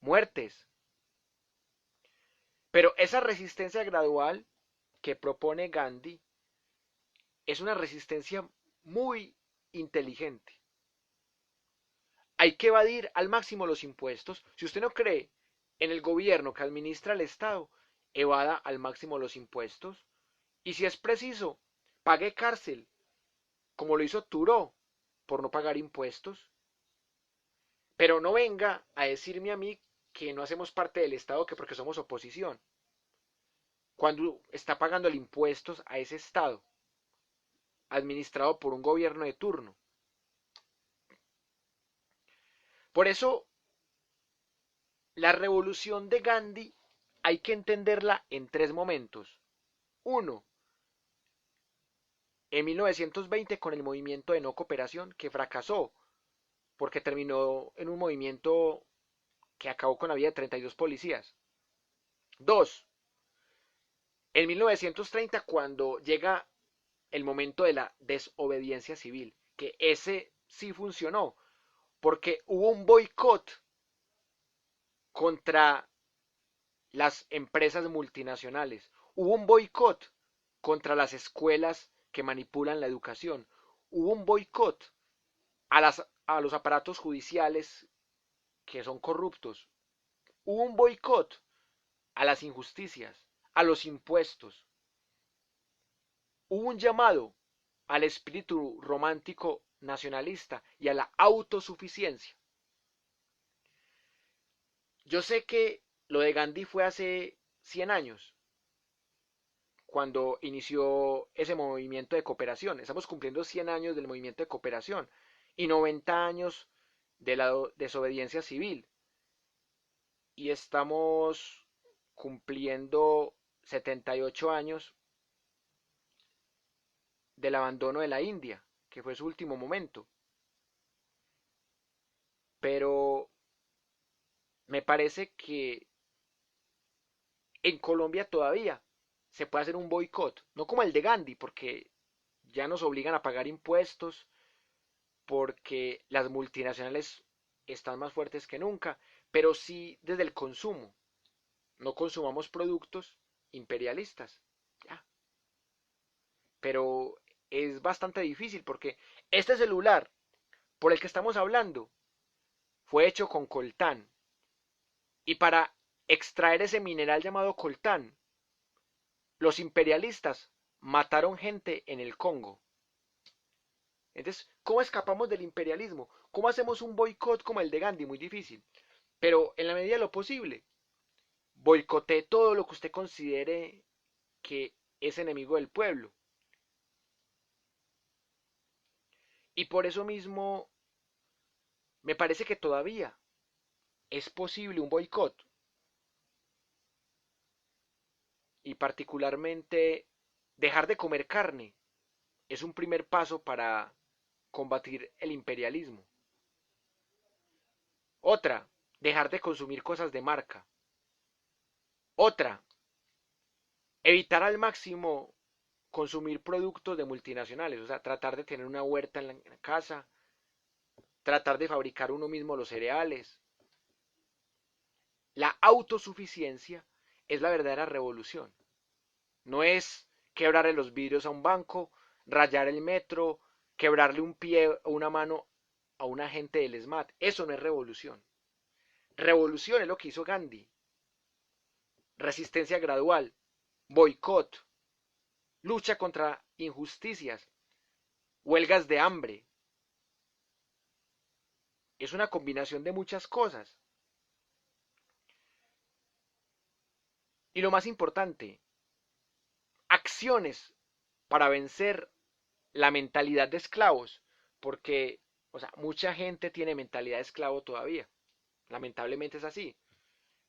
muertes. Pero esa resistencia gradual que propone Gandhi es una resistencia muy inteligente. Hay que evadir al máximo los impuestos. Si usted no cree en el gobierno que administra el Estado, evada al máximo los impuestos. Y si es preciso, pague cárcel, como lo hizo Turó, por no pagar impuestos. Pero no venga a decirme a mí que no hacemos parte del Estado que porque somos oposición, cuando está pagando el impuestos a ese Estado, administrado por un gobierno de turno. Por eso, la revolución de Gandhi hay que entenderla en tres momentos. Uno, en 1920 con el movimiento de no cooperación que fracasó porque terminó en un movimiento que acabó con la vida de 32 policías. Dos, en 1930 cuando llega el momento de la desobediencia civil, que ese sí funcionó, porque hubo un boicot contra las empresas multinacionales, hubo un boicot contra las escuelas que manipulan la educación, hubo un boicot a los aparatos judiciales que son corruptos, hubo un boicot a las injusticias, a los impuestos, hubo un llamado al espíritu romántico nacionalista y a la autosuficiencia. Yo sé que lo de Gandhi fue hace 100 años, cuando inició ese movimiento de cooperación. Estamos cumpliendo 100 años del movimiento de cooperación y 90 años de la desobediencia civil. Y estamos cumpliendo 78 años del abandono de la India, que fue su último momento. Pero me parece que en Colombia todavía se puede hacer un boicot, no como el de Gandhi, porque ya nos obligan a pagar impuestos, porque las multinacionales están más fuertes que nunca, pero sí desde el consumo. No consumamos productos imperialistas. Ya. Pero es bastante difícil porque este celular por el que estamos hablando fue hecho con coltán. Y para extraer ese mineral llamado coltán, los imperialistas mataron gente en el Congo. Entonces, ¿cómo escapamos del imperialismo? ¿Cómo hacemos un boicot como el de Gandhi? Muy difícil. Pero en la medida de lo posible, boicotee todo lo que usted considere que es enemigo del pueblo. Y por eso mismo, me parece que todavía es posible un boicot. Y particularmente, dejar de comer carne es un primer paso para combatir el imperialismo. Otra, dejar de consumir cosas de marca. Otra, evitar al máximo consumir productos de multinacionales, o sea, tratar de tener una huerta en la casa, tratar de fabricar uno mismo los cereales. La autosuficiencia es la verdadera revolución. No es quebrarle los vidrios a un banco, rayar el metro, quebrarle un pie o una mano a un agente del SMAT. Eso no es revolución. Revolución es lo que hizo Gandhi. Resistencia gradual, boicot, lucha contra injusticias, huelgas de hambre. Es una combinación de muchas cosas. Y lo más importante, acciones para vencer la mentalidad de esclavos, porque, o sea, mucha gente tiene mentalidad de esclavo todavía. Lamentablemente es así.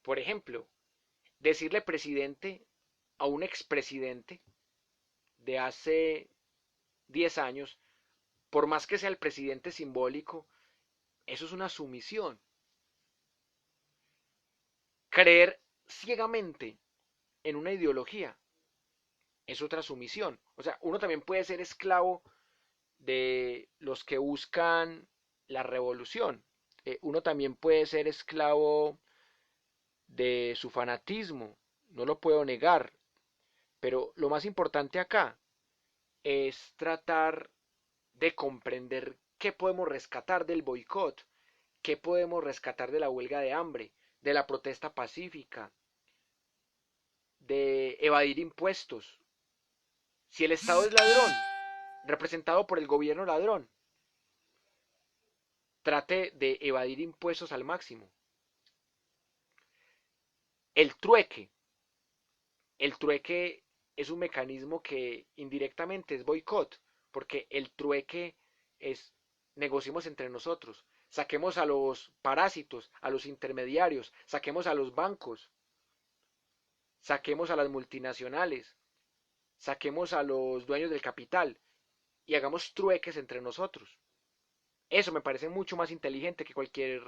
Por ejemplo, decirle presidente a un expresidente de hace 10 años, por más que sea el presidente simbólico, eso es una sumisión. Creer ciegamente en una ideología es otra sumisión. O sea, uno también puede ser esclavo de los que buscan la revolución. Uno también puede ser esclavo de su fanatismo, no lo puedo negar, pero lo más importante acá es tratar de comprender qué podemos rescatar del boicot, qué podemos rescatar de la huelga de hambre, de la protesta pacífica, de evadir impuestos. Si el Estado es ladrón, representado por el gobierno ladrón, trate de evadir impuestos al máximo. El trueque. El trueque es un mecanismo que indirectamente es boicot, porque el trueque es negociemos entre nosotros, saquemos a los parásitos, a los intermediarios, saquemos a los bancos, saquemos a las multinacionales, saquemos a los dueños del capital y hagamos trueques entre nosotros. Eso me parece mucho más inteligente que cualquier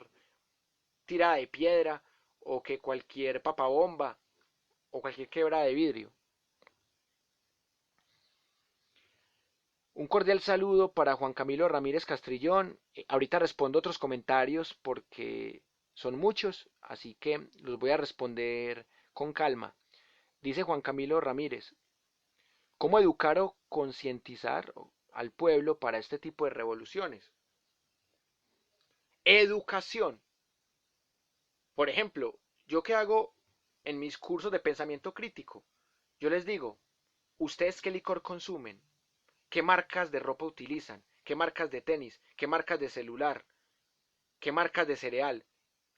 tirada de piedra o que cualquier papabomba o cualquier quebra de vidrio. Un cordial saludo para Juan Camilo Ramírez Castrillón. Ahorita respondo otros comentarios porque son muchos, así que los voy a responder con calma. Dice Juan Camilo Ramírez, ¿cómo educar o concientizar al pueblo para este tipo de revoluciones? Educación. Por ejemplo, ¿yo qué hago en mis cursos de pensamiento crítico? Yo les digo, ¿ustedes qué licor consumen? ¿Qué marcas de ropa utilizan? ¿Qué marcas de tenis? ¿Qué marcas de celular? ¿Qué marcas de cereal?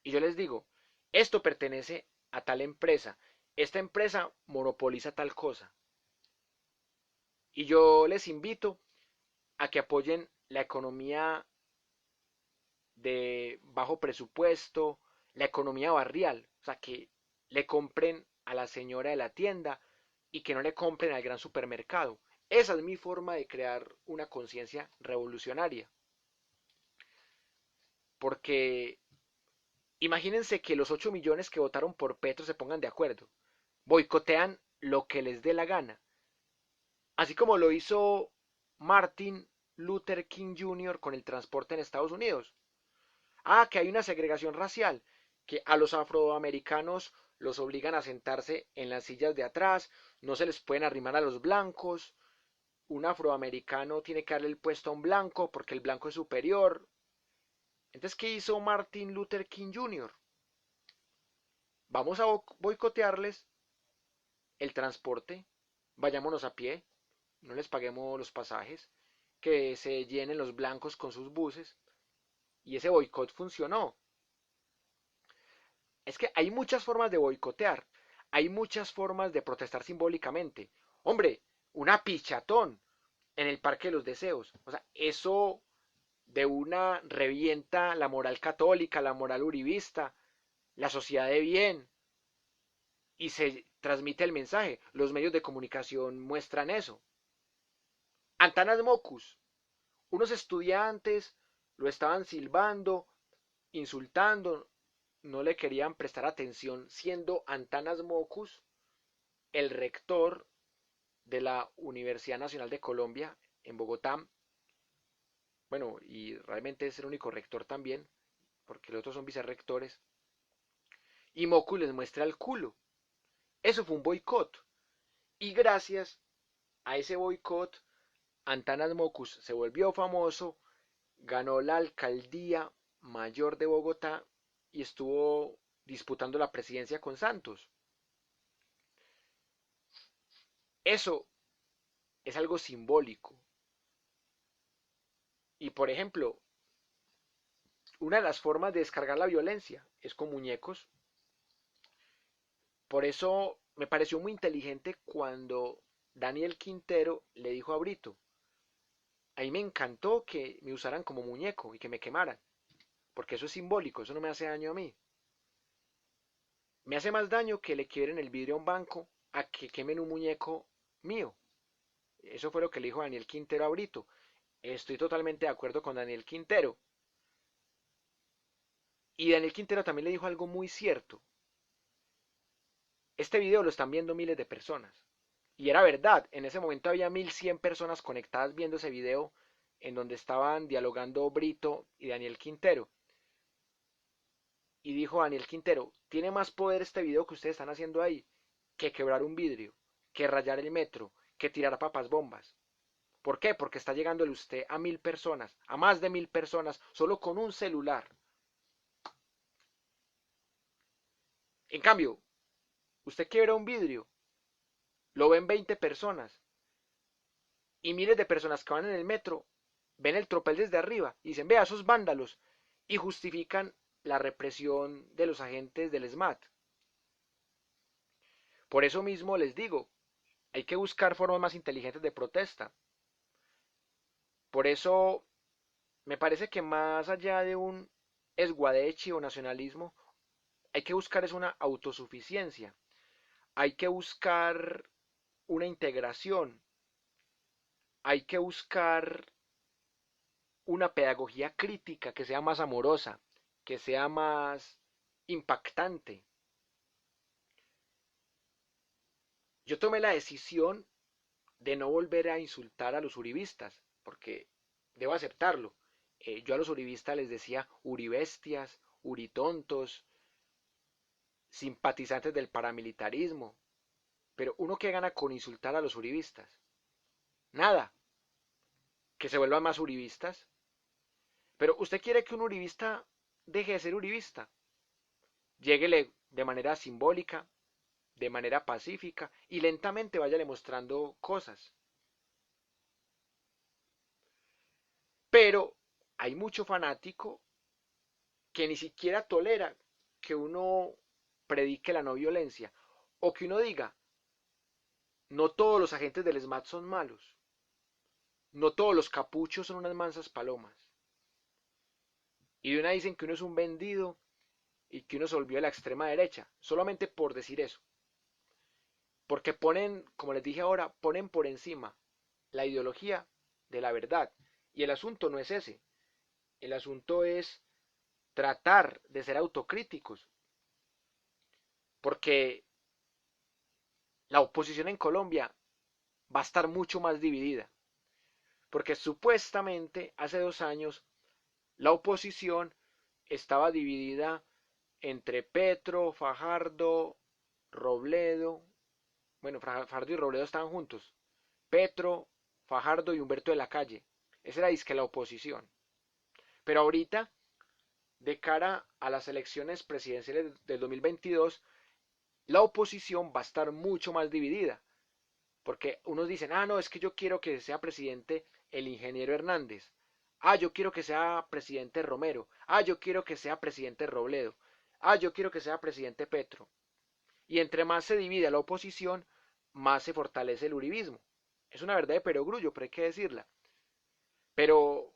Y yo les digo, esto pertenece a tal empresa. Esta empresa monopoliza tal cosa. Y yo les invito a que apoyen la economía de bajo presupuesto, la economía barrial. O sea, que le compren a la señora de la tienda y que no le compren al gran supermercado. Esa es mi forma de crear una conciencia revolucionaria. Porque imagínense que los 8 millones que votaron por Petro se pongan de acuerdo. Boicotean lo que les dé la gana. Así como lo hizo Martin Luther King Jr. con el transporte en Estados Unidos. Ah, que hay una segregación racial, que a los afroamericanos los obligan a sentarse en las sillas de atrás, no se les pueden arrimar a los blancos, un afroamericano tiene que darle el puesto a un blanco porque el blanco es superior. Entonces, ¿qué hizo Martin Luther King Jr.? Vamos a boicotearles el transporte, vayámonos a pie, no les paguemos los pasajes, que se llenen los blancos con sus buses, y ese boicot funcionó. Es que hay muchas formas de boicotear, hay muchas formas de protestar simbólicamente. Hombre, una pichatón en el Parque de los Deseos, o sea, eso de una revienta la moral católica, la moral uribista, la sociedad de bien, y se transmite el mensaje. Los medios de comunicación muestran eso. Antanas Mocus, unos estudiantes lo estaban silbando, insultando, no le querían prestar atención, siendo Antanas Mocus el rector de la Universidad Nacional de Colombia en Bogotá. Bueno, y realmente es el único rector también, porque los otros son vicerrectores. Y Mocus les muestra el culo. Eso fue un boicot. Y gracias a ese boicot, Antanas Mocus se volvió famoso, ganó la alcaldía mayor de Bogotá y estuvo disputando la presidencia con Santos. Eso es algo simbólico. Y por ejemplo, una de las formas de descargar la violencia es con muñecos. Por eso me pareció muy inteligente cuando Daniel Quintero le dijo a Brito, a mí me encantó que me usaran como muñeco y que me quemaran, porque eso es simbólico, eso no me hace daño a mí. Me hace más daño que le quiebren el vidrio a un banco a que quemen un muñeco mío. Eso fue lo que le dijo Daniel Quintero a Brito. Estoy totalmente de acuerdo con Daniel Quintero. Y Daniel Quintero también le dijo algo muy cierto. Este video lo están viendo miles de personas. Y era verdad, en ese momento había 1100 personas conectadas viendo ese video en donde estaban dialogando Brito y Daniel Quintero. Y dijo Daniel Quintero, tiene más poder este video que ustedes están haciendo ahí que quebrar un vidrio, que rayar el metro, que tirar papas bombas. ¿Por qué? Porque está llegándole usted a 1000 personas, a más de 1000 personas, solo con un celular. En cambio, usted quiebra un vidrio, lo ven 20 personas y miles de personas que van en el metro ven el tropel desde arriba y dicen, vea, esos vándalos, y justifican la represión de los agentes del SMAT. Por eso mismo les digo, hay que buscar formas más inteligentes de protesta. Por eso me parece que más allá de un esguadeche o nacionalismo, hay que buscar es una autosuficiencia. Hay que buscar una integración. Hay que buscar una pedagogía crítica que sea más amorosa, que sea más impactante. Yo tomé la decisión de no volver a insultar a los uribistas, porque debo aceptarlo. Yo a los uribistas les decía uribestias, uritontos, simpatizantes del paramilitarismo. Pero uno que gana con insultar a los uribistas. Nada. Que se vuelvan más uribistas. Pero usted quiere que un uribista deje de ser uribista. Lléguele de manera simbólica, de manera pacífica y lentamente váyale mostrando cosas. Pero hay mucho fanático que ni siquiera tolera que uno predique la no violencia o que uno diga, no todos los agentes del SMAT son malos, no todos los capuchos son unas mansas palomas. Y de una dicen que uno es un vendido y que uno se volvió de la extrema derecha, solamente por decir eso. Porque ponen, como les dije ahora, ponen por encima la ideología de la verdad. Y el asunto no es ese. El asunto es tratar de ser autocríticos. Porque la oposición en Colombia va a estar mucho más dividida. Porque supuestamente hace 2 años la oposición estaba dividida entre Petro, Fajardo, Robledo. Bueno, Fajardo y Robledo estaban juntos. Petro, Fajardo y Humberto de la Calle. Esa era disque la oposición. Pero ahorita, de cara a las elecciones presidenciales del 2022, la oposición va a estar mucho más dividida. Porque unos dicen, ah, no, es que yo quiero que sea presidente el ingeniero Hernández. Ah, yo quiero que sea presidente Romero. Ah, yo quiero que sea presidente Robledo. Ah, yo quiero que sea presidente Petro. Y entre más se divide la oposición, más se fortalece el uribismo. Es una verdad de perogrullo, pero hay que decirla. Pero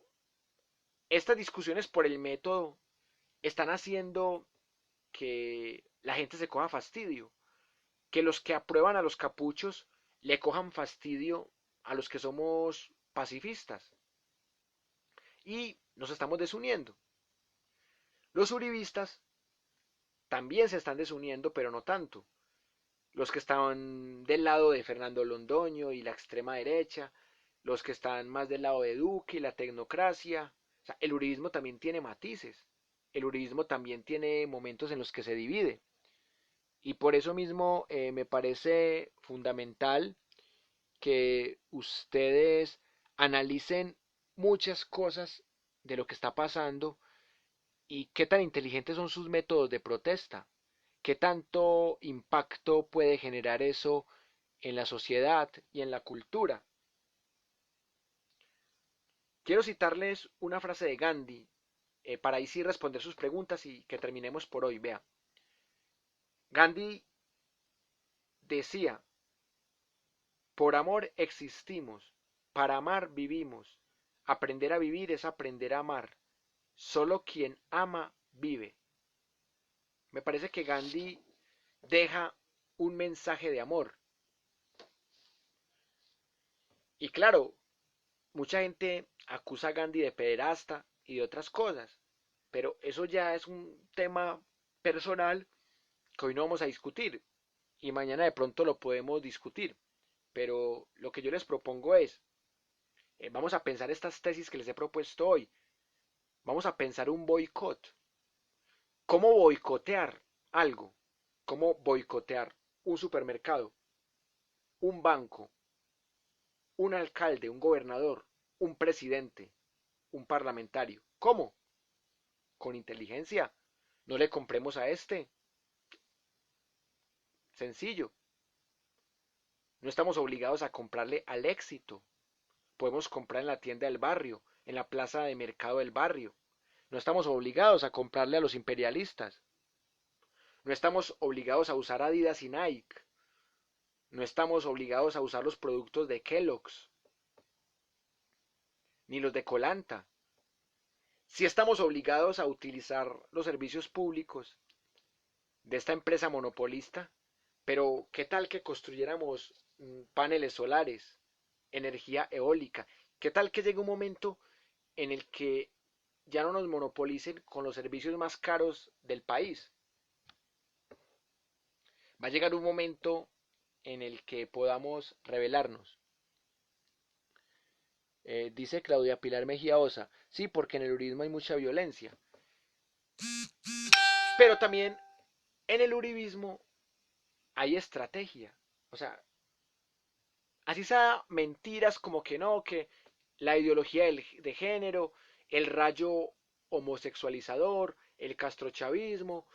estas discusiones por el método están haciendo que la gente se coja fastidio, que los que aprueban a los capuchos le cojan fastidio a los que somos pacifistas. Y nos estamos desuniendo. Los uribistas también se están desuniendo, pero no tanto. Los que están del lado de Fernando Londoño y la extrema derecha, los que están más del lado de Duque y la tecnocracia. O sea, el uribismo también tiene matices. El uribismo también tiene momentos en los que se divide. Y por eso mismo me parece fundamental que ustedes analicen muchas cosas de lo que está pasando y qué tan inteligentes son sus métodos de protesta, qué tanto impacto puede generar eso en la sociedad y en la cultura. Quiero citarles una frase de Gandhi para ahí sí responder sus preguntas y que terminemos por hoy. Vea, Gandhi decía, por amor existimos, para amar vivimos, aprender a vivir es aprender a amar, solo quien ama vive. Me parece que Gandhi deja un mensaje de amor. Y claro, mucha gente acusa a Gandhi de pederasta y de otras cosas, pero eso ya es un tema personal que hoy no vamos a discutir y mañana de pronto lo podemos discutir. Pero lo que yo les propongo es, vamos a pensar estas tesis que les he propuesto hoy, vamos a pensar un boicot. ¿Cómo boicotear algo? ¿Cómo boicotear un supermercado, un banco, un alcalde, un gobernador, un presidente, un parlamentario? ¿Cómo? Con inteligencia. No le compremos a este. Sencillo. No estamos obligados a comprarle al éxito. Podemos comprar en la tienda del barrio, en la plaza de mercado del barrio. No estamos obligados a comprarle a los imperialistas. No estamos obligados a usar Adidas y Nike. No estamos obligados a usar los productos de Kellogg's, ni los de Colanta. Sí estamos obligados a utilizar los servicios públicos de esta empresa monopolista, pero ¿qué tal que construyéramos paneles solares, energía eólica? ¿Qué tal que llegue un momento en el que ya no nos monopolicen con los servicios más caros del país? Va a llegar un momento en el que podamos rebelarnos. Dice Claudia Pilar Mejía Osa, sí, porque en el uribismo hay mucha violencia, pero también en el uribismo hay estrategia. O sea, así sea mentiras como que no, que la ideología de género, el rayo homosexualizador, el castrochavismo,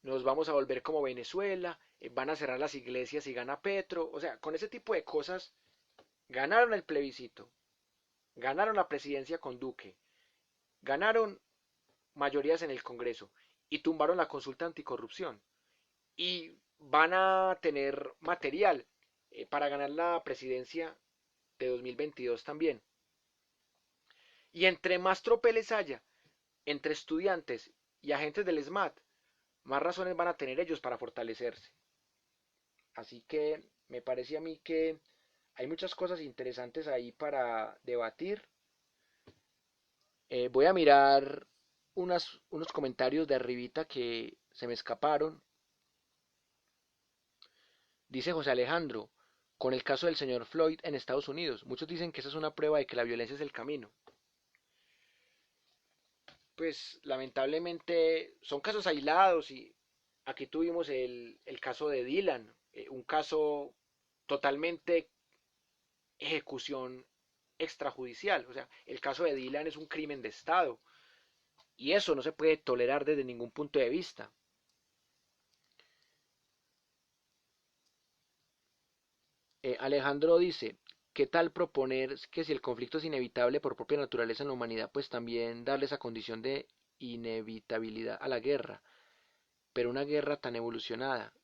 nos vamos a volver como Venezuela, van a cerrar las iglesias y gana Petro. O sea, con ese tipo de cosas ganaron el plebiscito, ganaron la presidencia con Duque, ganaron mayorías en el Congreso y tumbaron la consulta anticorrupción. Y van a tener material para ganar la presidencia de 2022 también. Y entre más tropeles haya entre estudiantes y agentes del SMAT, más razones van a tener ellos para fortalecerse. Así que me parece a mí que hay muchas cosas interesantes ahí para debatir. Voy a mirar unos comentarios de arribita que se me escaparon. Dice José Alejandro, con el caso del señor Floyd en Estados Unidos, muchos dicen que esa es una prueba de que la violencia es el camino. Pues lamentablemente son casos aislados y aquí tuvimos el caso de Dylan, un caso totalmente ejecución extrajudicial. O sea, el caso de Dylan es un crimen de Estado. Y eso no se puede tolerar desde ningún punto de vista. Alejandro dice, ¿qué tal proponer que si el conflicto es inevitable por propia naturaleza en la humanidad, pues también darle esa condición de inevitabilidad a la guerra, pero una guerra tan evolucionada?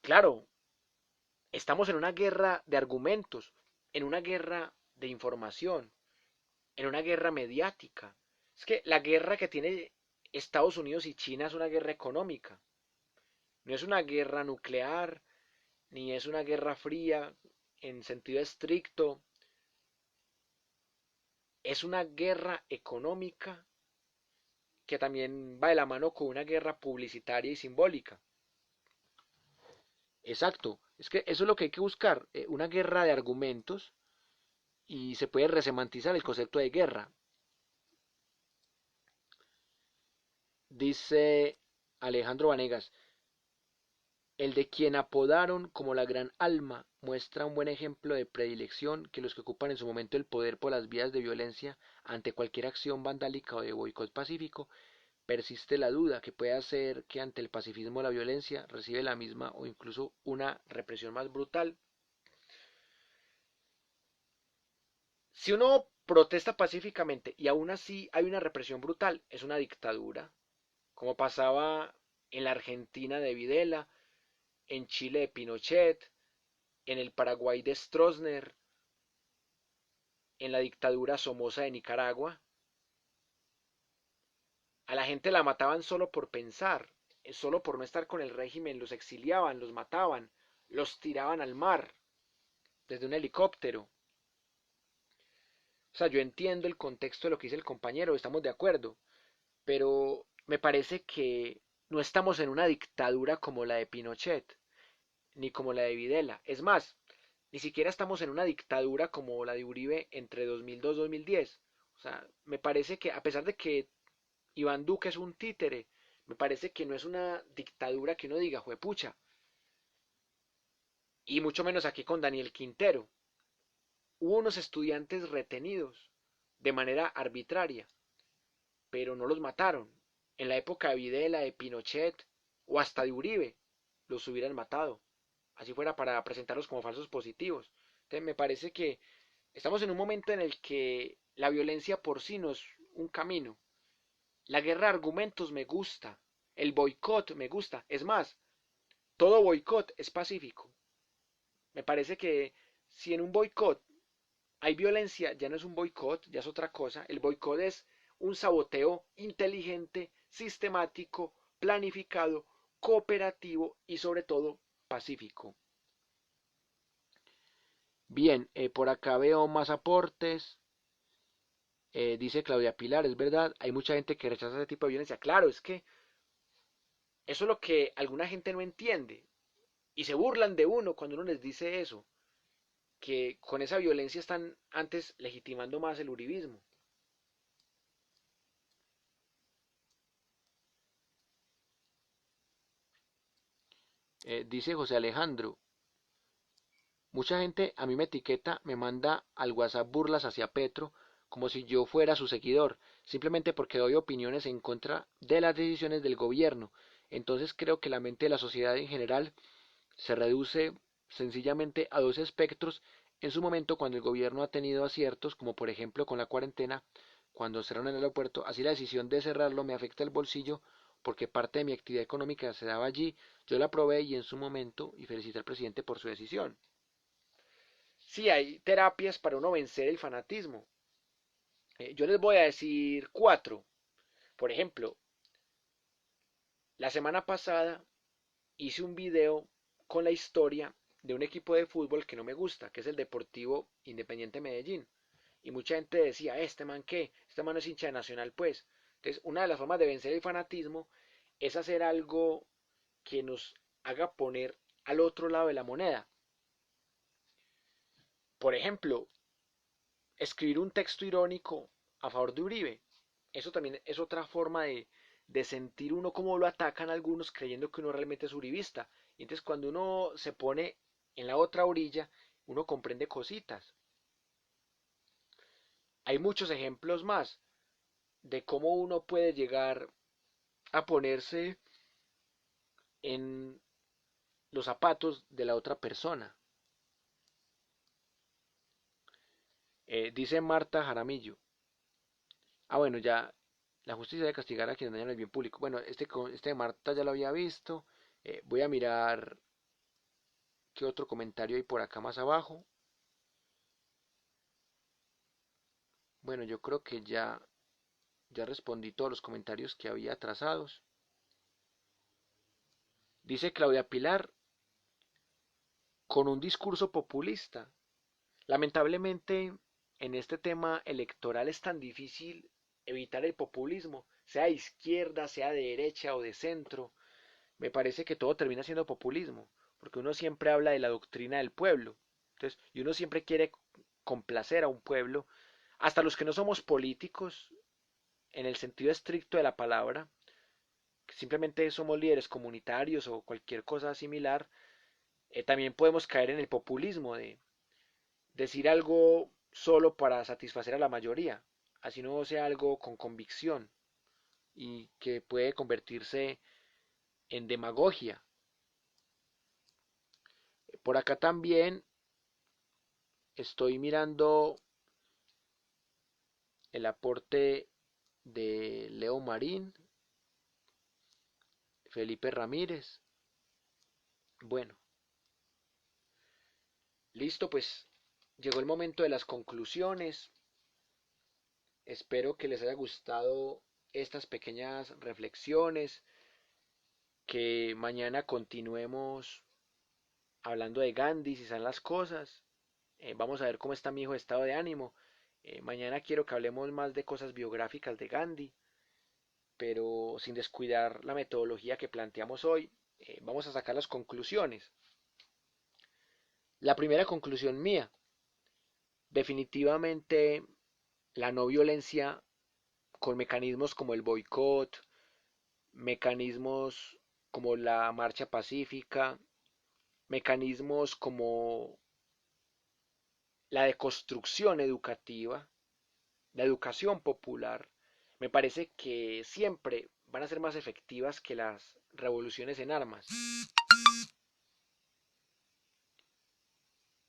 Claro, estamos en una guerra de argumentos, en una guerra de información, en una guerra mediática. Es que la guerra que tiene Estados Unidos y China es una guerra económica. No es una guerra nuclear, ni es una guerra fría en sentido estricto. Es una guerra económica que también va de la mano con una guerra publicitaria y simbólica. Exacto, es que eso es lo que hay que buscar, una guerra de argumentos y se puede resemantizar el concepto de guerra. Dice Alejandro Vanegas, el de quien apodaron como la gran alma muestra un buen ejemplo de predilección que los que ocupan en su momento el poder por las vías de violencia ante cualquier acción vandálica o de boicot pacífico, persiste la duda que puede hacer que ante el pacifismo la violencia recibe la misma o incluso una represión más brutal. Si uno protesta pacíficamente y aún así hay una represión brutal, es una dictadura, como pasaba en la Argentina de Videla, en Chile de Pinochet, en el Paraguay de Stroessner, en la dictadura Somoza de Nicaragua. A la gente la mataban solo por pensar, solo por no estar con el régimen, los exiliaban, los mataban, los tiraban al mar desde un helicóptero. O sea, yo entiendo el contexto de lo que dice el compañero, estamos de acuerdo, pero me parece que no estamos en una dictadura como la de Pinochet, ni como la de Videla. Es más, ni siquiera estamos en una dictadura como la de Uribe entre 2002 y 2010. O sea, me parece que a pesar de que Iván Duque es un títere, me parece que no es una dictadura que uno diga, juepucha. Y mucho menos aquí con Daniel Quintero. Hubo unos estudiantes retenidos de manera arbitraria, pero no los mataron. En la época de Videla, de Pinochet o hasta de Uribe, los hubieran matado. Así fuera para presentarlos como falsos positivos. Entonces me parece que estamos en un momento en el que la violencia por sí no es un camino. La guerra de argumentos me gusta. El boicot me gusta. Es más, todo boicot es pacífico. Me parece que si en un boicot hay violencia, ya no es un boicot, ya es otra cosa. El boicot es un saboteo inteligente, sistemático, planificado, cooperativo y sobre todo pacífico. Bien, por acá veo más aportes. Dice Claudia Pilar, es verdad, hay mucha gente que rechaza ese tipo de violencia. Claro, es que eso es lo que alguna gente no entiende. Y se burlan de uno cuando uno les dice eso, que con esa violencia están antes legitimando más el uribismo. Dice José Alejandro, mucha gente a mí me etiqueta, me manda al WhatsApp burlas hacia Petro, como si yo fuera su seguidor, simplemente porque doy opiniones en contra de las decisiones del gobierno. Entonces creo que la mente de la sociedad en general se reduce sencillamente a dos espectros en su momento cuando el gobierno ha tenido aciertos, como por ejemplo con la cuarentena, cuando cerraron el aeropuerto, así la decisión de cerrarlo me afecta el bolsillo porque parte de mi actividad económica se daba allí, yo la aprobé y en su momento y felicité al presidente por su decisión. Sí, hay terapias para uno vencer el fanatismo. Yo les voy a decir cuatro. Por ejemplo, la semana pasada hice un video con la historia de un equipo de fútbol que no me gusta, que es el Deportivo Independiente Medellín. Y mucha gente decía, ¿este man qué? Este man no es hincha de Nacional, pues. Entonces, una de las formas de vencer el fanatismo es hacer algo que nos haga poner al otro lado de la moneda. Por ejemplo, escribir un texto irónico a favor de Uribe. Eso también es otra forma de sentir uno como lo atacan algunos creyendo que uno realmente es uribista. Y entonces cuando uno se pone en la otra orilla, uno comprende cositas. Hay muchos ejemplos más de cómo uno puede llegar a ponerse en los zapatos de la otra persona. Dice Marta Jaramillo. Bueno, ya la justicia debe castigar a quienes dañan el bien público. Bueno, este de Marta ya lo había visto. Voy a mirar qué otro comentario hay por acá más abajo. Bueno, yo creo que ya respondí todos los comentarios que había trazados. Dice Claudia Pilar, con un discurso populista. Lamentablemente, en este tema electoral es tan difícil evitar el populismo, sea de izquierda, sea de derecha o de centro. Me parece que todo termina siendo populismo, porque uno siempre habla de la doctrina del pueblo. Entonces, y uno siempre quiere complacer a un pueblo, hasta los que no somos políticos, en el sentido estricto de la palabra, que simplemente somos líderes comunitarios o cualquier cosa similar, también podemos caer en el populismo de decir algo solo para satisfacer a la mayoría, así no sea algo con convicción y que puede convertirse en demagogia. Por acá también estoy mirando el aporte de Leo Marín, Felipe Ramírez. Bueno, listo, pues llegó el momento de las conclusiones. Espero que les haya gustado estas pequeñas reflexiones, que mañana continuemos hablando de Gandhi, si son las cosas. Vamos a ver cómo está mi hijo de estado de ánimo. Mañana quiero que hablemos más de cosas biográficas de Gandhi, pero sin descuidar la metodología que planteamos hoy. Vamos a sacar las conclusiones. La primera conclusión mía, definitivamente la no violencia con mecanismos como el boicot, mecanismos como la marcha pacífica, mecanismos como la deconstrucción educativa, la educación popular, me parece que siempre van a ser más efectivas que las revoluciones en armas.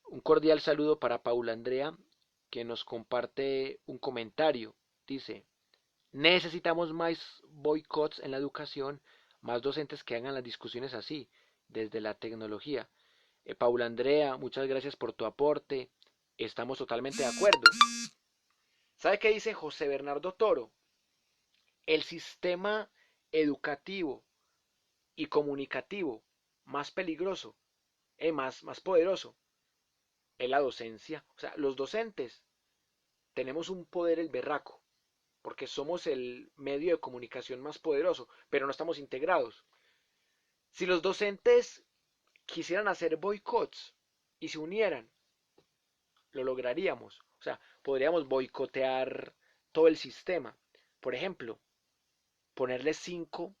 Un cordial saludo para Paula Andrea, que nos comparte un comentario. Dice, necesitamos más boicots en la educación, más docentes que hagan las discusiones así, desde la tecnología. Paula Andrea, muchas gracias por tu aporte. Estamos totalmente de acuerdo. ¿Sabe qué dice José Bernardo Toro? El sistema educativo y comunicativo más peligroso, más poderoso, es la docencia. O sea, los docentes tenemos un poder el berraco, porque somos el medio de comunicación más poderoso, pero no estamos integrados. Si los docentes quisieran hacer boicots y se unieran, lo lograríamos. O sea, podríamos boicotear todo el sistema. Por ejemplo, ponerle 5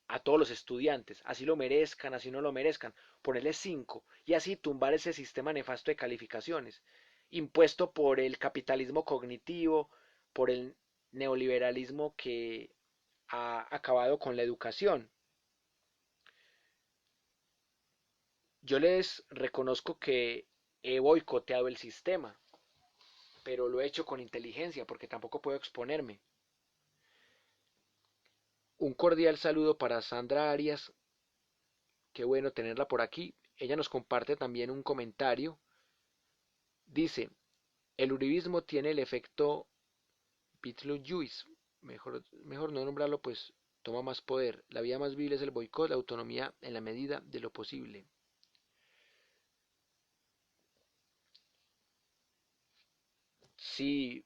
a todos los estudiantes, así lo merezcan, así no lo merezcan, ponerle 5 y así tumbar ese sistema nefasto de calificaciones, impuesto por el capitalismo cognitivo, por el neoliberalismo que ha acabado con la educación. Yo les reconozco que he boicoteado el sistema, pero lo he hecho con inteligencia porque tampoco puedo exponerme. Un cordial saludo para Sandra Arias, qué bueno tenerla por aquí. Ella nos comparte también un comentario. Dice, el uribismo tiene el efecto Beetlejuice, mejor no nombrarlo pues toma más poder. La vía más viable es el boicot, la autonomía en la medida de lo posible. Sí,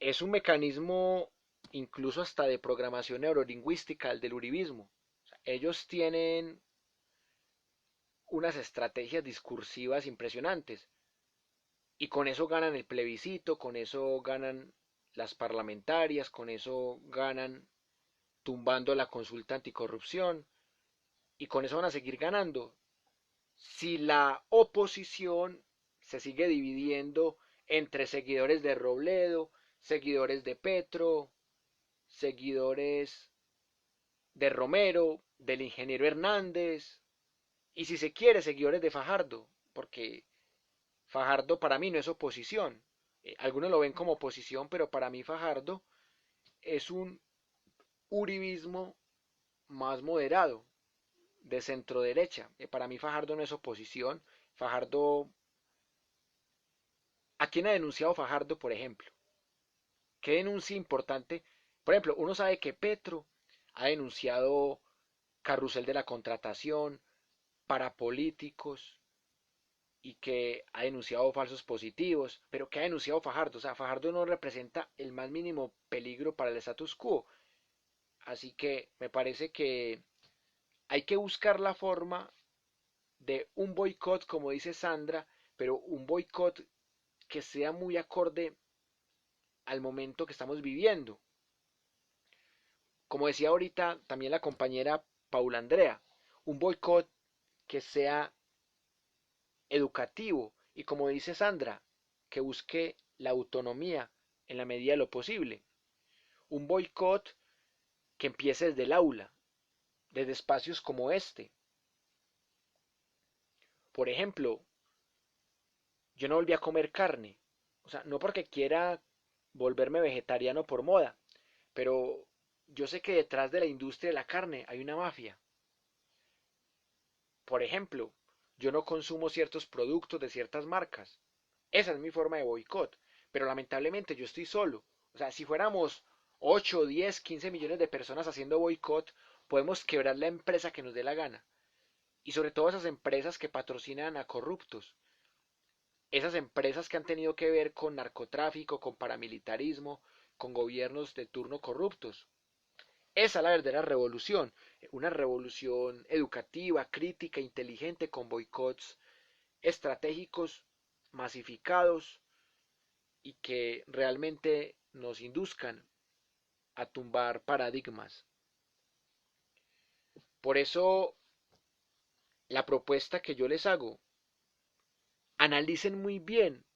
es un mecanismo incluso hasta de programación neurolingüística el del uribismo. O sea, ellos tienen unas estrategias discursivas impresionantes y con eso ganan el plebiscito, con eso ganan las parlamentarias, con eso ganan tumbando la consulta anticorrupción. y con eso van a seguir ganando. Si la oposición se sigue dividiendo entre seguidores de Robledo, seguidores de Petro, seguidores de Romero, del ingeniero Hernández, y si se quiere, seguidores de Fajardo, porque Fajardo para mí no es oposición. Algunos lo ven como oposición, pero para mí Fajardo es un uribismo más moderado, de centro derecha. Para mí Fajardo no es oposición. Fajardo, ¿a quién ha denunciado Fajardo, por ejemplo? ¿Qué denuncia importante? Por ejemplo, uno sabe que Petro ha denunciado carrusel de la contratación para políticos y que ha denunciado falsos positivos, pero ¿qué ha denunciado Fajardo? O sea, Fajardo no representa el más mínimo peligro para el status quo. Así que me parece que hay que buscar la forma de un boicot, como dice Sandra, pero un boicot que sea muy acorde al momento que estamos viviendo. Como decía ahorita también la compañera Paula Andrea, un boicot que sea educativo y como dice Sandra, que busque la autonomía en la medida de lo posible. Un boicot que empiece desde el aula, desde espacios como este. Por ejemplo, yo no volví a comer carne. O sea, no porque quiera volverme vegetariano por moda, pero yo sé que detrás de la industria de la carne hay una mafia. Por ejemplo, yo no consumo ciertos productos de ciertas marcas. Esa es mi forma de boicot. Pero lamentablemente yo estoy solo. O sea, si fuéramos 8, 10, 15 millones de personas haciendo boicot, podemos quebrar la empresa que nos dé la gana. Y sobre todo esas empresas que patrocinan a corruptos. Esas empresas que han tenido que ver con narcotráfico, con paramilitarismo, con gobiernos de turno corruptos. Esa es la verdadera revolución, una revolución educativa, crítica, inteligente, con boicots estratégicos, masificados y que realmente nos induzcan a tumbar paradigmas. Por eso, la propuesta que yo les hago, analicen muy bien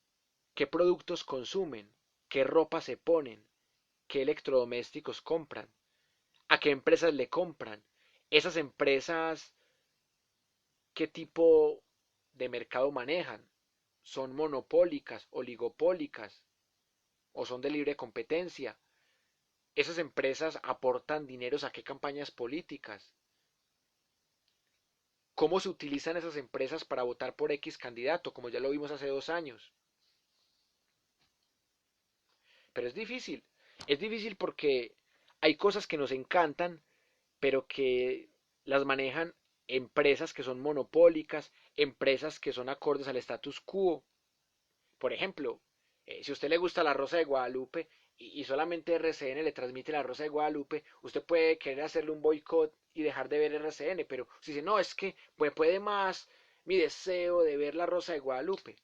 qué productos consumen, qué ropa se ponen, qué electrodomésticos compran, a qué empresas le compran. Esas empresas, qué tipo de mercado manejan. ¿Son monopólicas, oligopólicas o son de libre competencia? ¿Esas empresas aportan dineros a qué campañas políticas? ¿Cómo se utilizan esas empresas para votar por X candidato, como ya lo vimos hace 2 años? Pero es difícil porque hay cosas que nos encantan, pero que las manejan empresas que son monopólicas, empresas que son acordes al status quo. Por ejemplo, si a usted le gusta la Rosa de Guadalupe y solamente RCN le transmite la Rosa de Guadalupe, usted puede querer hacerle un boicot y dejar de ver RCN, pero si dice, no, es que pues puede más mi deseo de ver la Rosa de Guadalupe.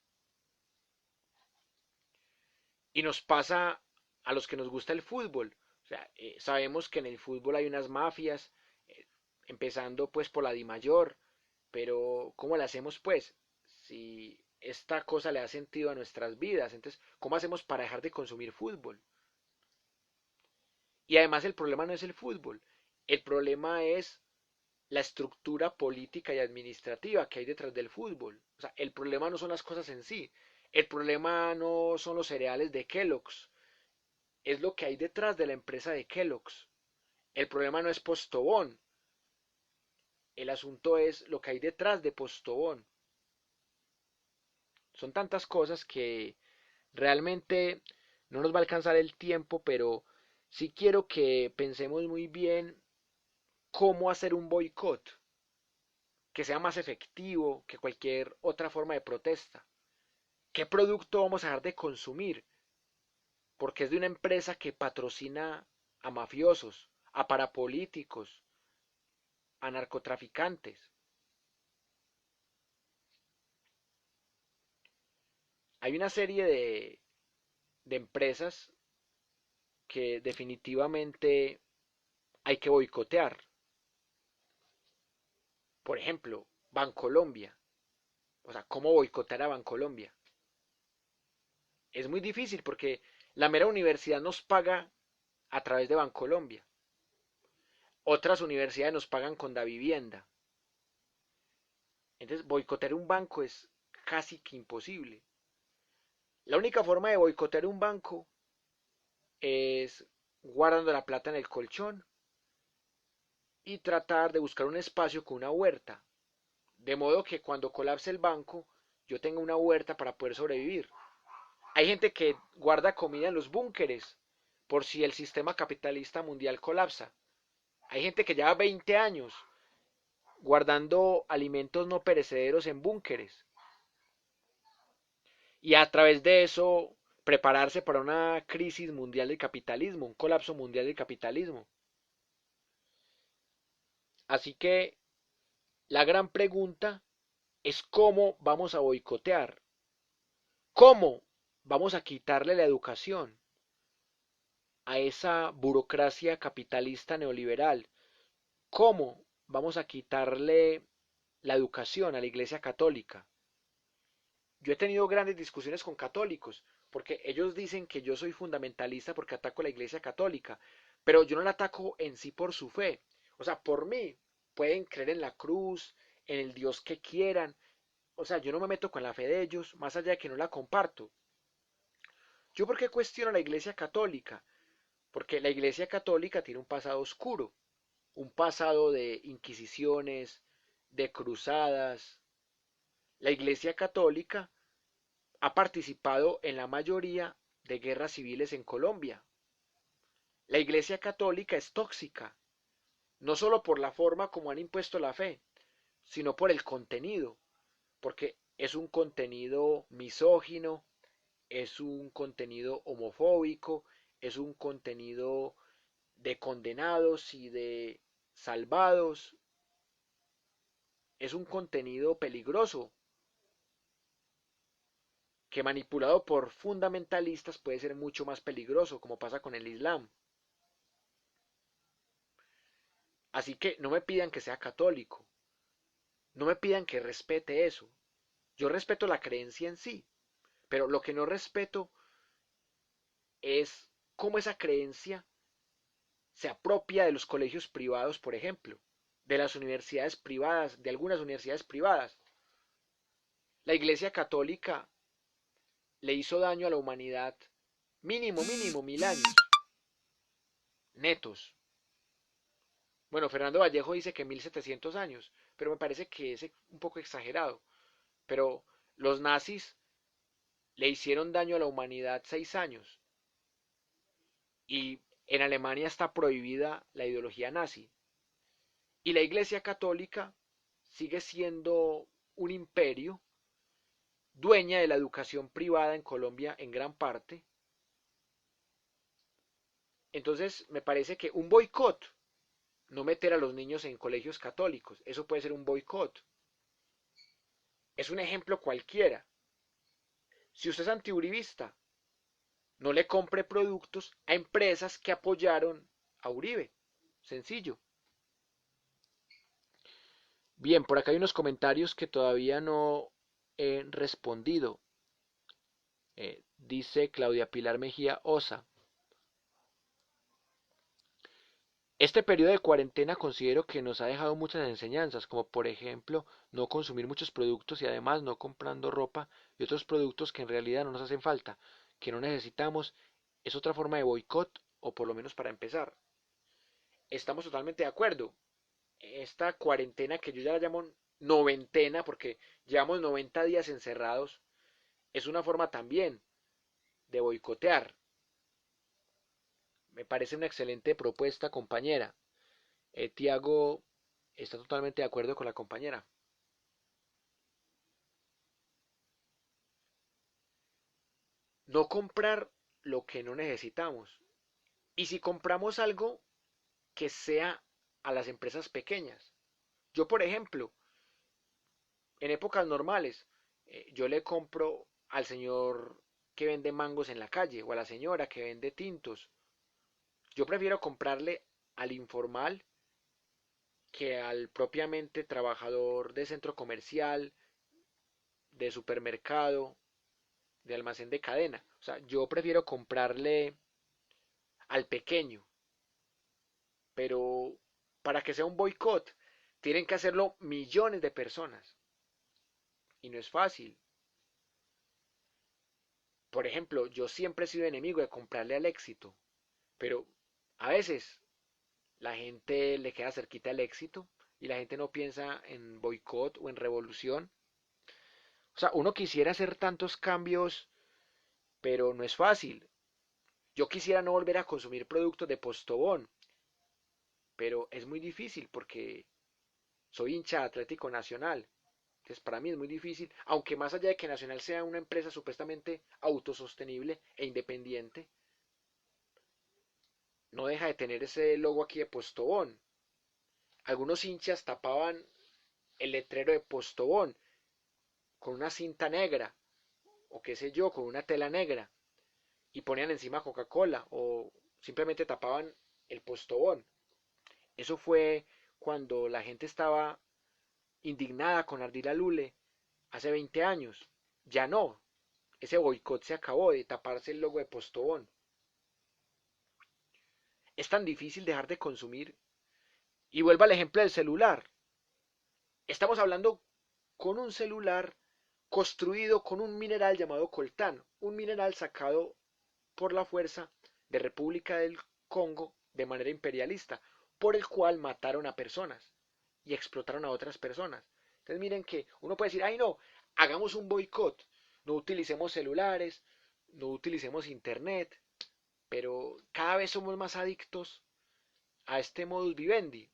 Y nos pasa a los que nos gusta el fútbol. O sea, sabemos que en el fútbol hay unas mafias, eh, empezando pues por la Dimayor, pero ¿cómo le hacemos pues? Si esta cosa le da sentido a nuestras vidas, entonces, ¿cómo hacemos para dejar de consumir fútbol? Y además el problema no es el fútbol, el problema es la estructura política y administrativa que hay detrás del fútbol. O sea, el problema no son las cosas en sí, el problema no son los cereales de Kellogg's, es lo que hay detrás de la empresa de Kellogg's. El problema no es Postobón, el asunto es lo que hay detrás de Postobón. Son tantas cosas que realmente no nos va a alcanzar el tiempo, pero sí quiero que pensemos muy bien cómo hacer un boicot que sea más efectivo que cualquier otra forma de protesta. ¿Qué producto vamos a dejar de consumir? Porque es de una empresa que patrocina a mafiosos, a parapolíticos, a narcotraficantes. Hay una serie de empresas que definitivamente hay que boicotear. Por ejemplo, Bancolombia. O sea, ¿cómo boicotear a Bancolombia? Es muy difícil porque la mera universidad nos paga a través de Bancolombia. Otras universidades nos pagan con Davivienda. Entonces, boicotear un banco es casi que imposible. La única forma de boicotear un banco es guardando la plata en el colchón y tratar de buscar un espacio con una huerta. De modo que cuando colapse el banco, yo tenga una huerta para poder sobrevivir. Hay gente que guarda comida en los búnkeres por si el sistema capitalista mundial colapsa. Hay gente que lleva 20 años guardando alimentos no perecederos en búnkeres y a través de eso prepararse para una crisis mundial del capitalismo, un colapso mundial del capitalismo. Así que la gran pregunta es cómo vamos a boicotear, cómo vamos a quitarle la educación a esa burocracia capitalista neoliberal, cómo vamos a quitarle la educación a la Iglesia Católica. Yo he tenido grandes discusiones con católicos, porque ellos dicen que yo soy fundamentalista porque ataco a la Iglesia Católica, pero yo no la ataco en sí por su fe. O sea, por mí pueden creer en la cruz, en el Dios que quieran. O sea, yo no me meto con la fe de ellos, más allá de que no la comparto. ¿Yo por qué cuestiono a la Iglesia Católica? Porque la Iglesia Católica tiene un pasado oscuro, un pasado de inquisiciones, de cruzadas. La Iglesia Católica ha participado en la mayoría de guerras civiles en Colombia. La Iglesia Católica es tóxica, no solo por la forma como han impuesto la fe, sino por el contenido, porque es un contenido misógino, es un contenido homofóbico, es un contenido de condenados y de salvados, es un contenido peligroso que manipulado por fundamentalistas puede ser mucho más peligroso, como pasa con el Islam. Así que no me pidan que sea católico, no me pidan que respete eso. Yo respeto la creencia en sí, pero lo que no respeto es cómo esa creencia se apropia de los colegios privados, por ejemplo, de las universidades privadas, de algunas universidades privadas. La Iglesia Católica le hizo daño a la humanidad mínimo 1000 años, netos. Bueno, Fernando Vallejo dice que 1700 años, pero me parece que es un poco exagerado. Pero los nazis le hicieron daño a la humanidad 6 años y en Alemania está prohibida la ideología nazi. Y la Iglesia Católica sigue siendo un imperio, dueña de la educación privada en Colombia en gran parte. Entonces me parece que un boicot, no meter a los niños en colegios católicos, eso puede ser un boicot. Es un ejemplo cualquiera. Si usted es antiuribista, no le compre productos a empresas que apoyaron a Uribe. Sencillo. Bien, por acá hay unos comentarios que todavía no he respondido. Dice Claudia Pilar Mejía Osa. Este periodo de cuarentena considero que nos ha dejado muchas enseñanzas, como por ejemplo no consumir muchos productos y además no comprando ropa y otros productos que en realidad no nos hacen falta, que no necesitamos. Es otra forma de boicot, o por lo menos para empezar. Estamos totalmente de acuerdo. Esta cuarentena que yo ya la llamo noventena, porque llevamos 90 días encerrados, es una forma también de boicotear. Me parece una excelente propuesta, compañera. Tiago está totalmente de acuerdo con la compañera. No comprar lo que no necesitamos. Y si compramos algo, que sea a las empresas pequeñas. Yo, por ejemplo, en épocas normales, yo le compro al señor que vende mangos en la calle o a la señora que vende tintos. Yo prefiero comprarle al informal que al propiamente trabajador de centro comercial, de supermercado, de almacén de cadena. O sea, yo prefiero comprarle al pequeño, pero para que sea un boicot, tienen que hacerlo millones de personas. Y no es fácil. Por ejemplo, yo siempre he sido enemigo de comprarle al éxito, pero a veces la gente le queda cerquita el éxito y la gente no piensa en boicot o en revolución. O sea, uno quisiera hacer tantos cambios, pero no es fácil. Yo quisiera no volver a consumir productos de Postobón, pero es muy difícil porque soy hincha de Atlético Nacional. Entonces para mí es muy difícil, aunque más allá de que Nacional sea una empresa supuestamente autosostenible e independiente, no deja de tener ese logo aquí de Postobón. Algunos hinchas tapaban el letrero de Postobón con una cinta negra o qué sé yo, con una tela negra y ponían encima Coca-Cola o simplemente tapaban el Postobón. Eso fue cuando la gente estaba indignada con Ardila Lule hace 20 años. Ya no. Ese boicot se acabó de taparse el logo de Postobón. Es tan difícil dejar de consumir. Y vuelvo al ejemplo del celular. Estamos hablando con un celular construido con un mineral llamado coltán, un mineral sacado por la fuerza de República del Congo de manera imperialista, por el cual mataron a personas y explotaron a otras personas. Entonces miren que uno puede decir, ay no, hagamos un boicot, no utilicemos celulares, no utilicemos internet, pero cada vez somos más adictos a este modus vivendi.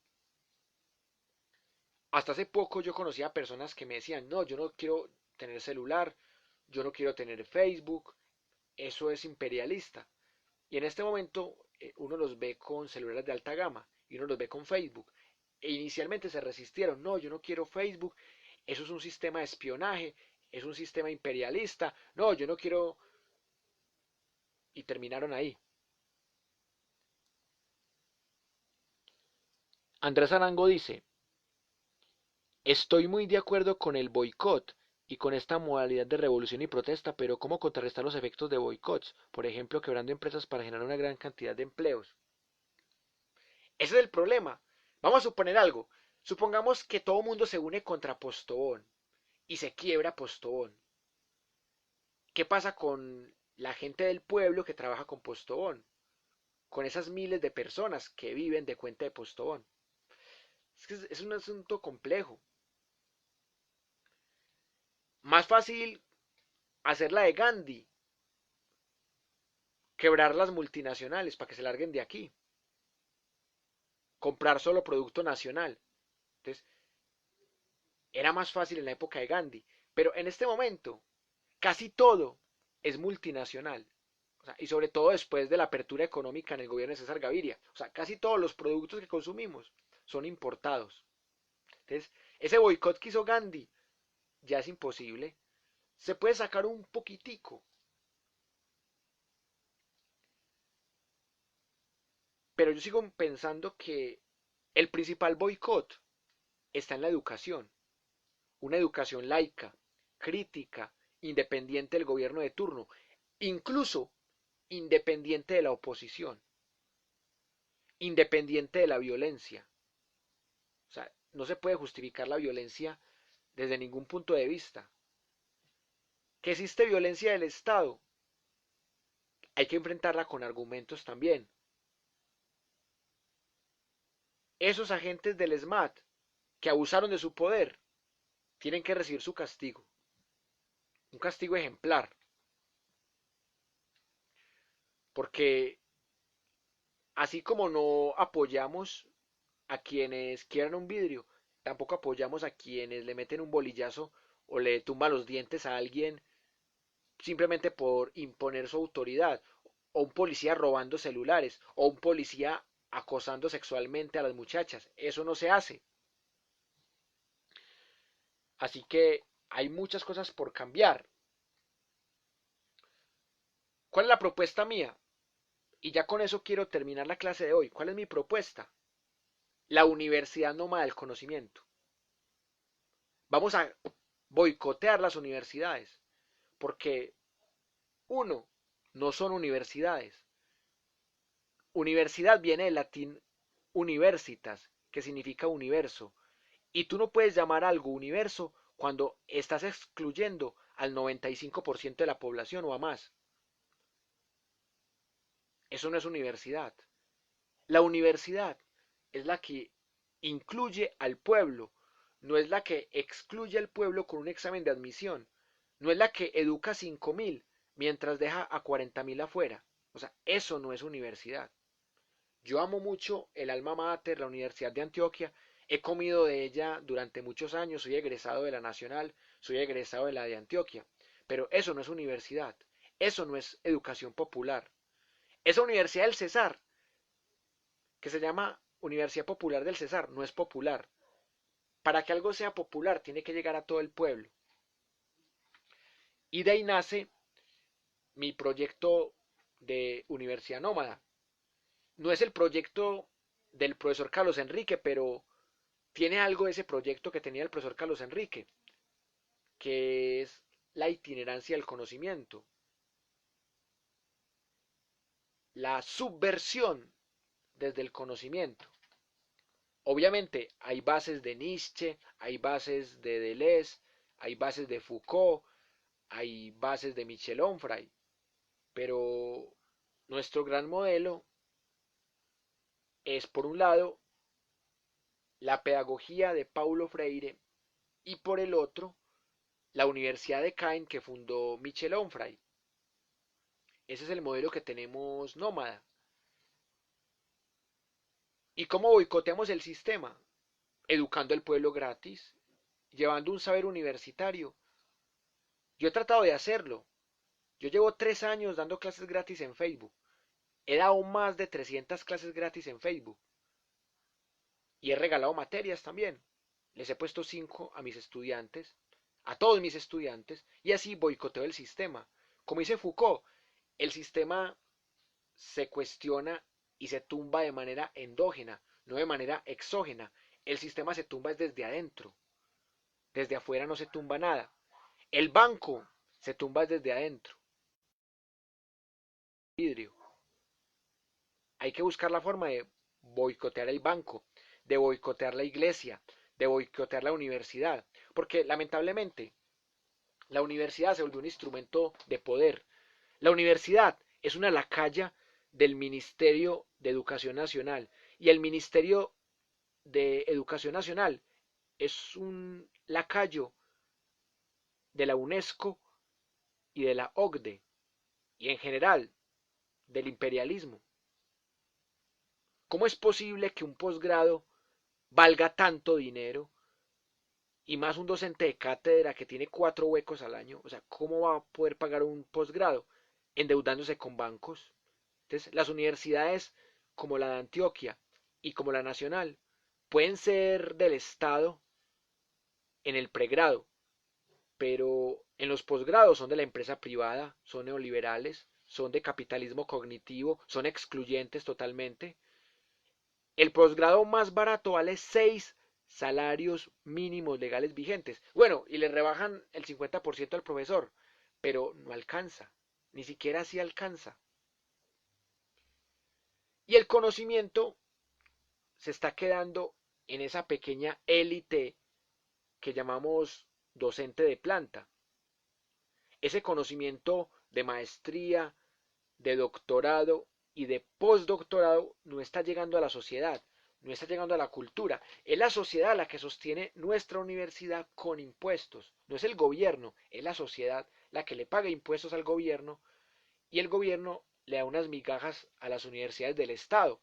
Hasta hace poco yo conocía personas que me decían, no, yo no quiero tener celular, yo no quiero tener Facebook, eso es imperialista. Y en este momento uno los ve con celulares de alta gama y uno los ve con Facebook. E inicialmente se resistieron, no, yo no quiero Facebook, eso es un sistema de espionaje, es un sistema imperialista, no, yo no quiero... Y terminaron ahí. Andrés Arango dice, estoy muy de acuerdo con el boicot y con esta modalidad de revolución y protesta, pero ¿cómo contrarrestar los efectos de boicots? Por ejemplo, quebrando empresas para generar una gran cantidad de empleos. Ese es el problema. Vamos a suponer algo. Supongamos que todo el mundo se une contra Postobón y se quiebra Postobón. ¿Qué pasa con la gente del pueblo que trabaja con Postobón? Con esas miles de personas que viven de cuenta de Postobón. Es que es un asunto complejo. Más fácil hacer la de Gandhi, quebrar las multinacionales para que se larguen de aquí, comprar solo producto nacional. Entonces, era más fácil en la época de Gandhi, pero en este momento casi todo es multinacional. O sea, y sobre todo después de la apertura económica en el gobierno de César Gaviria. O sea, casi todos los productos que consumimos son importados. Entonces, ese boicot que hizo Gandhi ya es imposible. Se puede sacar un poquitico, pero yo sigo pensando que el principal boicot está en la educación. Una educación laica, crítica, independiente del gobierno de turno, incluso independiente de la oposición, independiente de la violencia. O sea, no se puede justificar la violencia desde ningún punto de vista. Que existe violencia del Estado, hay que enfrentarla con argumentos también. Esos agentes del SMAT que abusaron de su poder tienen que recibir su castigo, un castigo ejemplar, porque así como no apoyamos a quienes quieran un vidrio, tampoco apoyamos a quienes le meten un bolillazo o le tumban los dientes a alguien simplemente por imponer su autoridad, o un policía robando celulares, o un policía acosando sexualmente a las muchachas. Eso no se hace. Así que hay muchas cosas por cambiar. ¿Cuál es la propuesta mía? Y ya con eso quiero terminar la clase de hoy. ¿Cuál es mi propuesta? la universidad nómada del conocimiento. Vamos a boicotear las universidades, porque uno, no son universidades. Universidad viene del latín universitas, que significa universo, y tú no puedes llamar algo universo cuando estás excluyendo al 95% de la población o a más. Eso no es universidad. La universidad es la que incluye al pueblo, no es la que excluye al pueblo con un examen de admisión, no es la que educa a 5.000 mientras deja a 40.000 afuera. O sea, eso no es universidad. Yo amo mucho el alma mater, la Universidad de Antioquia. He comido de ella durante muchos años. Soy egresado de la Nacional, soy egresado de la de Antioquia. Pero eso no es universidad. Eso no es educación popular. Esa Universidad del Cesar, que se llama Universidad Popular del Cesar, no es popular. Para que algo sea popular, tiene que llegar a todo el pueblo. Y de ahí nace mi proyecto de Universidad Nómada. No es el proyecto del profesor Carlos Enrique, pero tiene algo de ese proyecto que tenía el profesor Carlos Enrique, que es la itinerancia del conocimiento, la subversión desde el conocimiento. Obviamente hay bases de Nietzsche, hay bases de Deleuze, hay bases de Foucault, hay bases de Michel Onfray, pero nuestro gran modelo es, por un lado, la pedagogía de Paulo Freire y por el otro, la Universidad de Caen que fundó Michel Onfray. Ese es el modelo que tenemos nómada. ¿Y cómo boicoteamos el sistema? Educando al pueblo gratis, llevando un saber universitario. Yo he tratado de hacerlo. Yo llevo 3 años dando clases gratis en Facebook. He dado más de 300 clases gratis en Facebook. Y he regalado materias también. Les he puesto 5 a mis estudiantes, a todos mis estudiantes, y así boicoteo el sistema. Como dice Foucault, el sistema se cuestiona y se tumba de manera endógena, no de manera exógena. El sistema se tumba desde adentro. Desde afuera no se tumba nada. El banco se tumba desde adentro. Vidrio. Hay que buscar la forma de boicotear el banco, de boicotear la iglesia, de boicotear la universidad. Porque lamentablemente la universidad se volvió un instrumento de poder. La universidad es una lacaya del Ministerio de Educación Nacional. Y el Ministerio de Educación Nacional es un lacayo de la UNESCO y de la OCDE y en general del imperialismo. ¿Cómo es posible que un posgrado valga tanto dinero y más un docente de cátedra que tiene 4 huecos al año? O sea, ¿cómo va a poder pagar un posgrado? Endeudándose con bancos. Entonces, las universidades como la de Antioquia y como la Nacional pueden ser del Estado en el pregrado, pero en los posgrados son de la empresa privada, son neoliberales, son de capitalismo cognitivo, son excluyentes totalmente. El posgrado más barato vale 6 salarios mínimos legales vigentes. Bueno, y le rebajan el 50% al profesor, pero no alcanza, ni siquiera así alcanza. Y el conocimiento se está quedando en esa pequeña élite que llamamos docente de planta. Ese conocimiento de maestría, de doctorado y de postdoctorado no está llegando a la sociedad, no está llegando a la cultura. Es la sociedad la que sostiene nuestra universidad con impuestos. No es el gobierno, es la sociedad la que le paga impuestos al gobierno y el gobierno le da unas migajas a las universidades del Estado.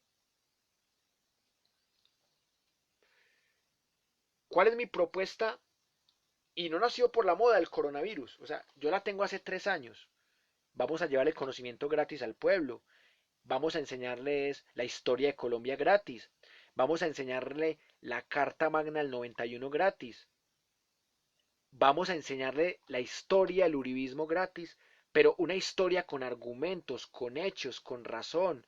¿Cuál es mi propuesta? Y no nació por la moda del coronavirus. O sea, yo la tengo hace 3 años. Vamos a llevar el conocimiento gratis al pueblo. Vamos a enseñarles la historia de Colombia gratis. Vamos a enseñarle la Carta Magna del 91 gratis. Vamos a enseñarle la historia del uribismo gratis, pero una historia con argumentos, con hechos, con razón,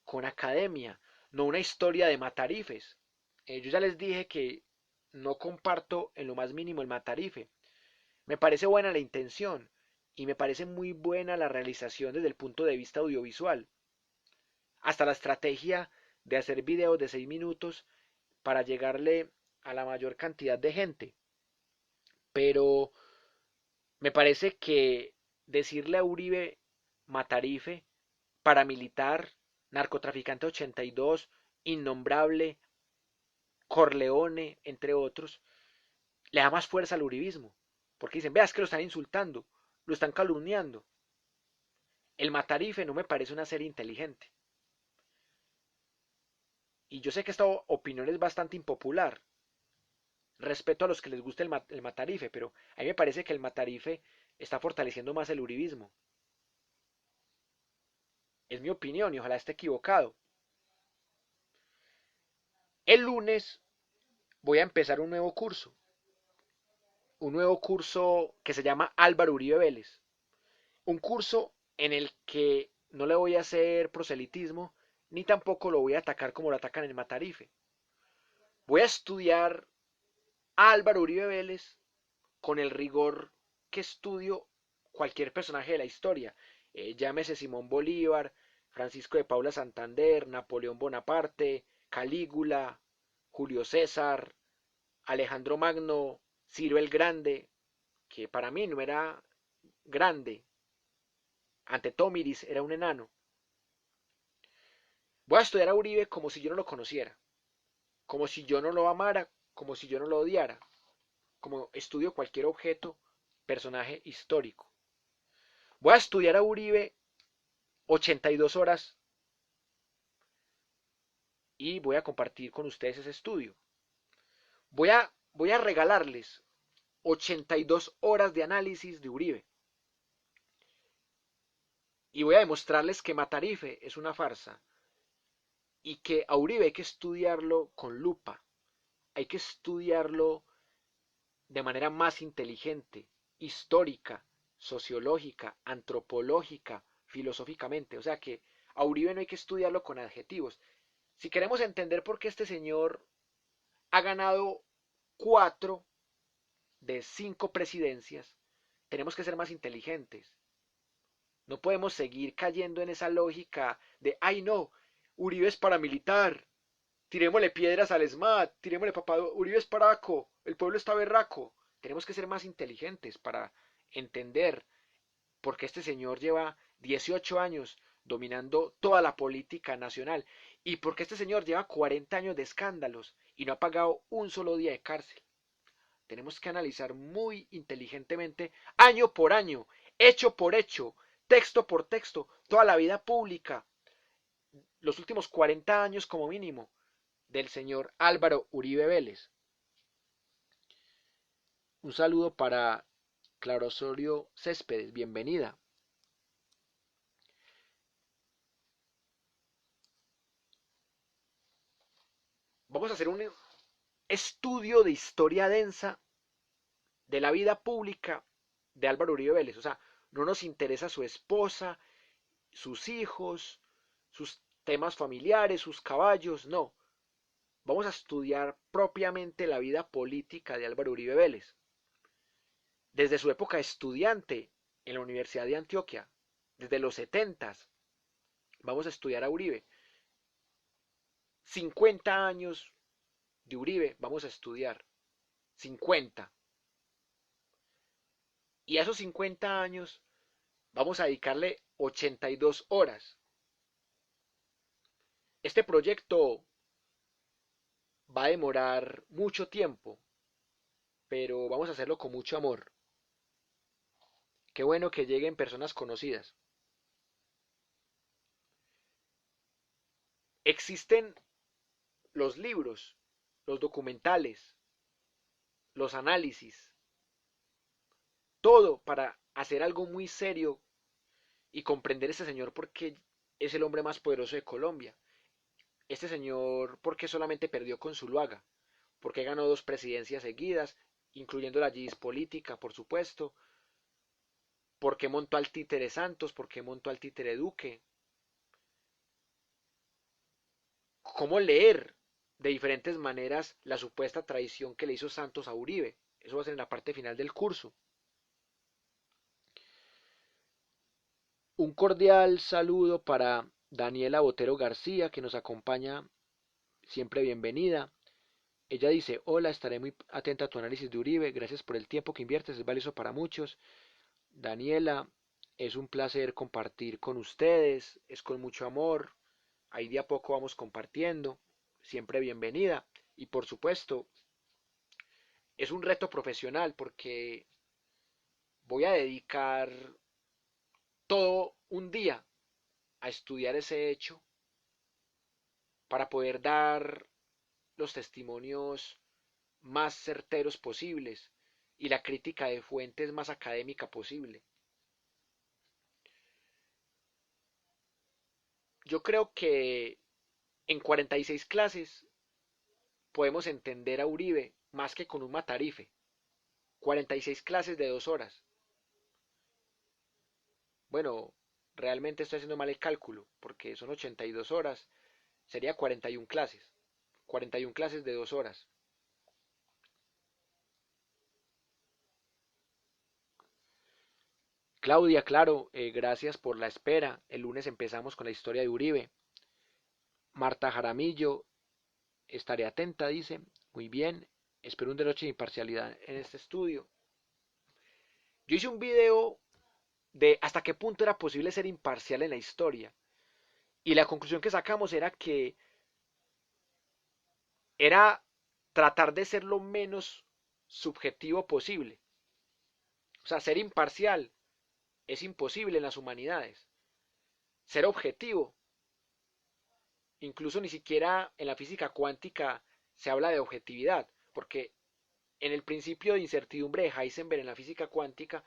con academia. no una historia de matarifes. Yo ya les dije que no comparto en lo más mínimo el matarife. Me parece buena la intención y me parece muy buena la realización desde el punto de vista audiovisual. Hasta la estrategia de hacer videos de 6 minutos para llegarle a la mayor cantidad de gente. Pero me parece que decirle a Uribe matarife, paramilitar, narcotraficante 82, innombrable, Corleone, entre otros, le da más fuerza al uribismo. Porque dicen, veas que lo están insultando, lo están calumniando. El matarife no me parece una serie inteligente. Y yo sé que esta opinión es bastante impopular. Respeto a los que les gusta el matarife, pero a mí me parece que el matarife está fortaleciendo más el uribismo. Es mi opinión y ojalá esté equivocado. El lunes voy a empezar un nuevo curso que se llama Álvaro Uribe Vélez. Un curso en el que no le voy a hacer proselitismo, ni tampoco lo voy a atacar como lo atacan en el Matarife. Voy a estudiar a Álvaro Uribe Vélez con el rigor que estudio cualquier personaje de la historia. Llámese Simón Bolívar, Francisco de Paula Santander, Napoleón Bonaparte, Calígula, Julio César, Alejandro Magno, Ciro el Grande, que para mí no era grande, ante Tomiris era un enano. Voy a estudiar a Uribe como si yo no lo conociera, como si yo no lo amara, como si yo no lo odiara, como estudio cualquier objeto, personaje histórico. Voy a estudiar a Uribe 82 horas y voy a compartir con ustedes ese estudio. Voy a regalarles 82 horas de análisis de Uribe. Y voy a demostrarles que Matarife es una farsa y que a Uribe hay que estudiarlo con lupa, hay que estudiarlo de manera más inteligente, histórica, sociológica, antropológica, filosóficamente. O sea que a Uribe no hay que estudiarlo con adjetivos. Si queremos entender por qué este señor ha ganado 4 de 5 presidencias, tenemos que ser más inteligentes. No podemos seguir cayendo en esa lógica de, ay no, Uribe es paramilitar, tirémosle piedras al ESMAD, tirémosle papado, Uribe es paraco, el pueblo está berraco. Tenemos que ser más inteligentes para entender por qué este señor lleva 18 años dominando toda la política nacional y por qué este señor lleva 40 años de escándalos y no ha pagado un solo día de cárcel. Tenemos que analizar muy inteligentemente, año por año, hecho por hecho, texto por texto, toda la vida pública, los últimos 40 años como mínimo, del señor Álvaro Uribe Vélez. Un saludo para Clara Osorio Céspedes, bienvenida. Vamos a hacer un estudio de historia densa de la vida pública de Álvaro Uribe Vélez. O sea, no nos interesa su esposa, sus hijos, sus temas familiares, sus caballos, no. Vamos a estudiar propiamente la vida política de Álvaro Uribe Vélez. Desde su época de estudiante en la Universidad de Antioquia, desde los 70s, vamos a estudiar a Uribe. 50 años de Uribe vamos a estudiar. 50. Y a esos 50 años vamos a dedicarle 82 horas. Este proyecto va a demorar mucho tiempo, pero vamos a hacerlo con mucho amor. Qué bueno que lleguen personas conocidas. Existen los libros, los documentales, los análisis, todo para hacer algo muy serio y comprender a este señor porque es el hombre más poderoso de Colombia. Este señor porque solamente perdió con Zuluaga, porque ganó 2 presidencias seguidas, incluyendo la GIS política, por supuesto, porque montó al títere Santos, porque montó al títere Duque, cómo leer de diferentes maneras la supuesta traición que le hizo Santos a Uribe. Eso va a ser en la parte final del curso. Un cordial saludo para Daniela Botero García, que nos acompaña, siempre bienvenida. Ella dice, hola, estaré muy atenta a tu análisis de Uribe, gracias por el tiempo que inviertes, es valioso para muchos. Daniela, es un placer compartir con ustedes, es con mucho amor, ahí de a poco vamos compartiendo, siempre bienvenida. Y por supuesto, es un reto profesional porque voy a dedicar todo un día a estudiar ese hecho para poder dar los testimonios más certeros posibles y la crítica de fuentes más académica posible. Yo creo que en 46 clases podemos entender a Uribe más que con un matarife. 46 clases de 2 horas. Bueno, realmente estoy haciendo mal el cálculo, porque son 82 horas, sería 41 clases. 41 clases de 2 horas. Claudia, claro, gracias por la espera. El lunes empezamos con la historia de Uribe. Marta Jaramillo, estaré atenta, dice. Muy bien, espero un derecho de imparcialidad en este estudio. Yo hice un video de hasta qué punto era posible ser imparcial en la historia. Y la conclusión que sacamos era que era tratar de ser lo menos subjetivo posible. O sea, ser imparcial es imposible en las humanidades. Ser objetivo, incluso ni siquiera en la física cuántica se habla de objetividad, porque en el principio de incertidumbre de Heisenberg en la física cuántica,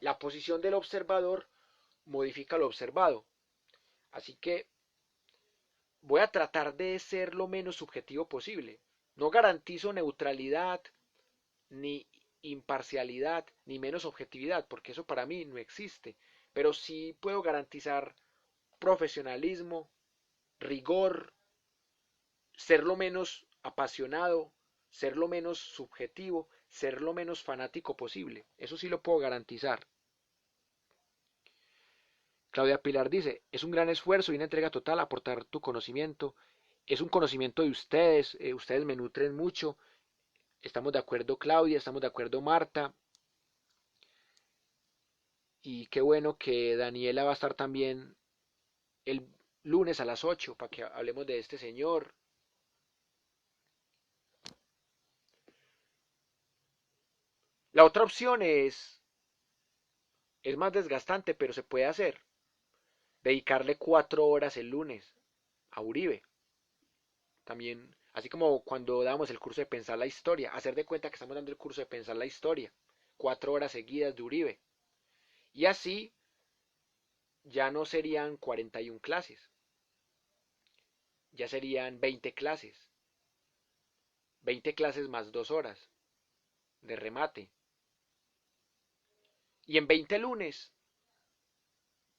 la posición del observador modifica lo observado. Así que voy a tratar de ser lo menos subjetivo posible. No garantizo neutralidad, ni imparcialidad, ni menos objetividad, porque eso para mí no existe. Pero sí puedo garantizar profesionalismo, rigor, ser lo menos apasionado, ser lo menos subjetivo, ser lo menos fanático posible. Eso sí lo puedo garantizar. Claudia Pilar dice, es un gran esfuerzo y una entrega total aportar tu conocimiento. Es un conocimiento de ustedes, ustedes me nutren mucho. Estamos de acuerdo Claudia, estamos de acuerdo Marta. Y qué bueno que Daniela va a estar también el lunes a las 8 para que hablemos de este señor. La otra opción es más desgastante, pero se puede hacer. Dedicarle 4 horas el lunes a Uribe. También, así como cuando damos el curso de pensar la historia, hacer de cuenta que estamos dando el curso de pensar la historia. 4 horas seguidas de Uribe. Y así ya no serían 41 clases, ya serían 20 clases. 20 clases más 2 horas de remate. Y en 20 lunes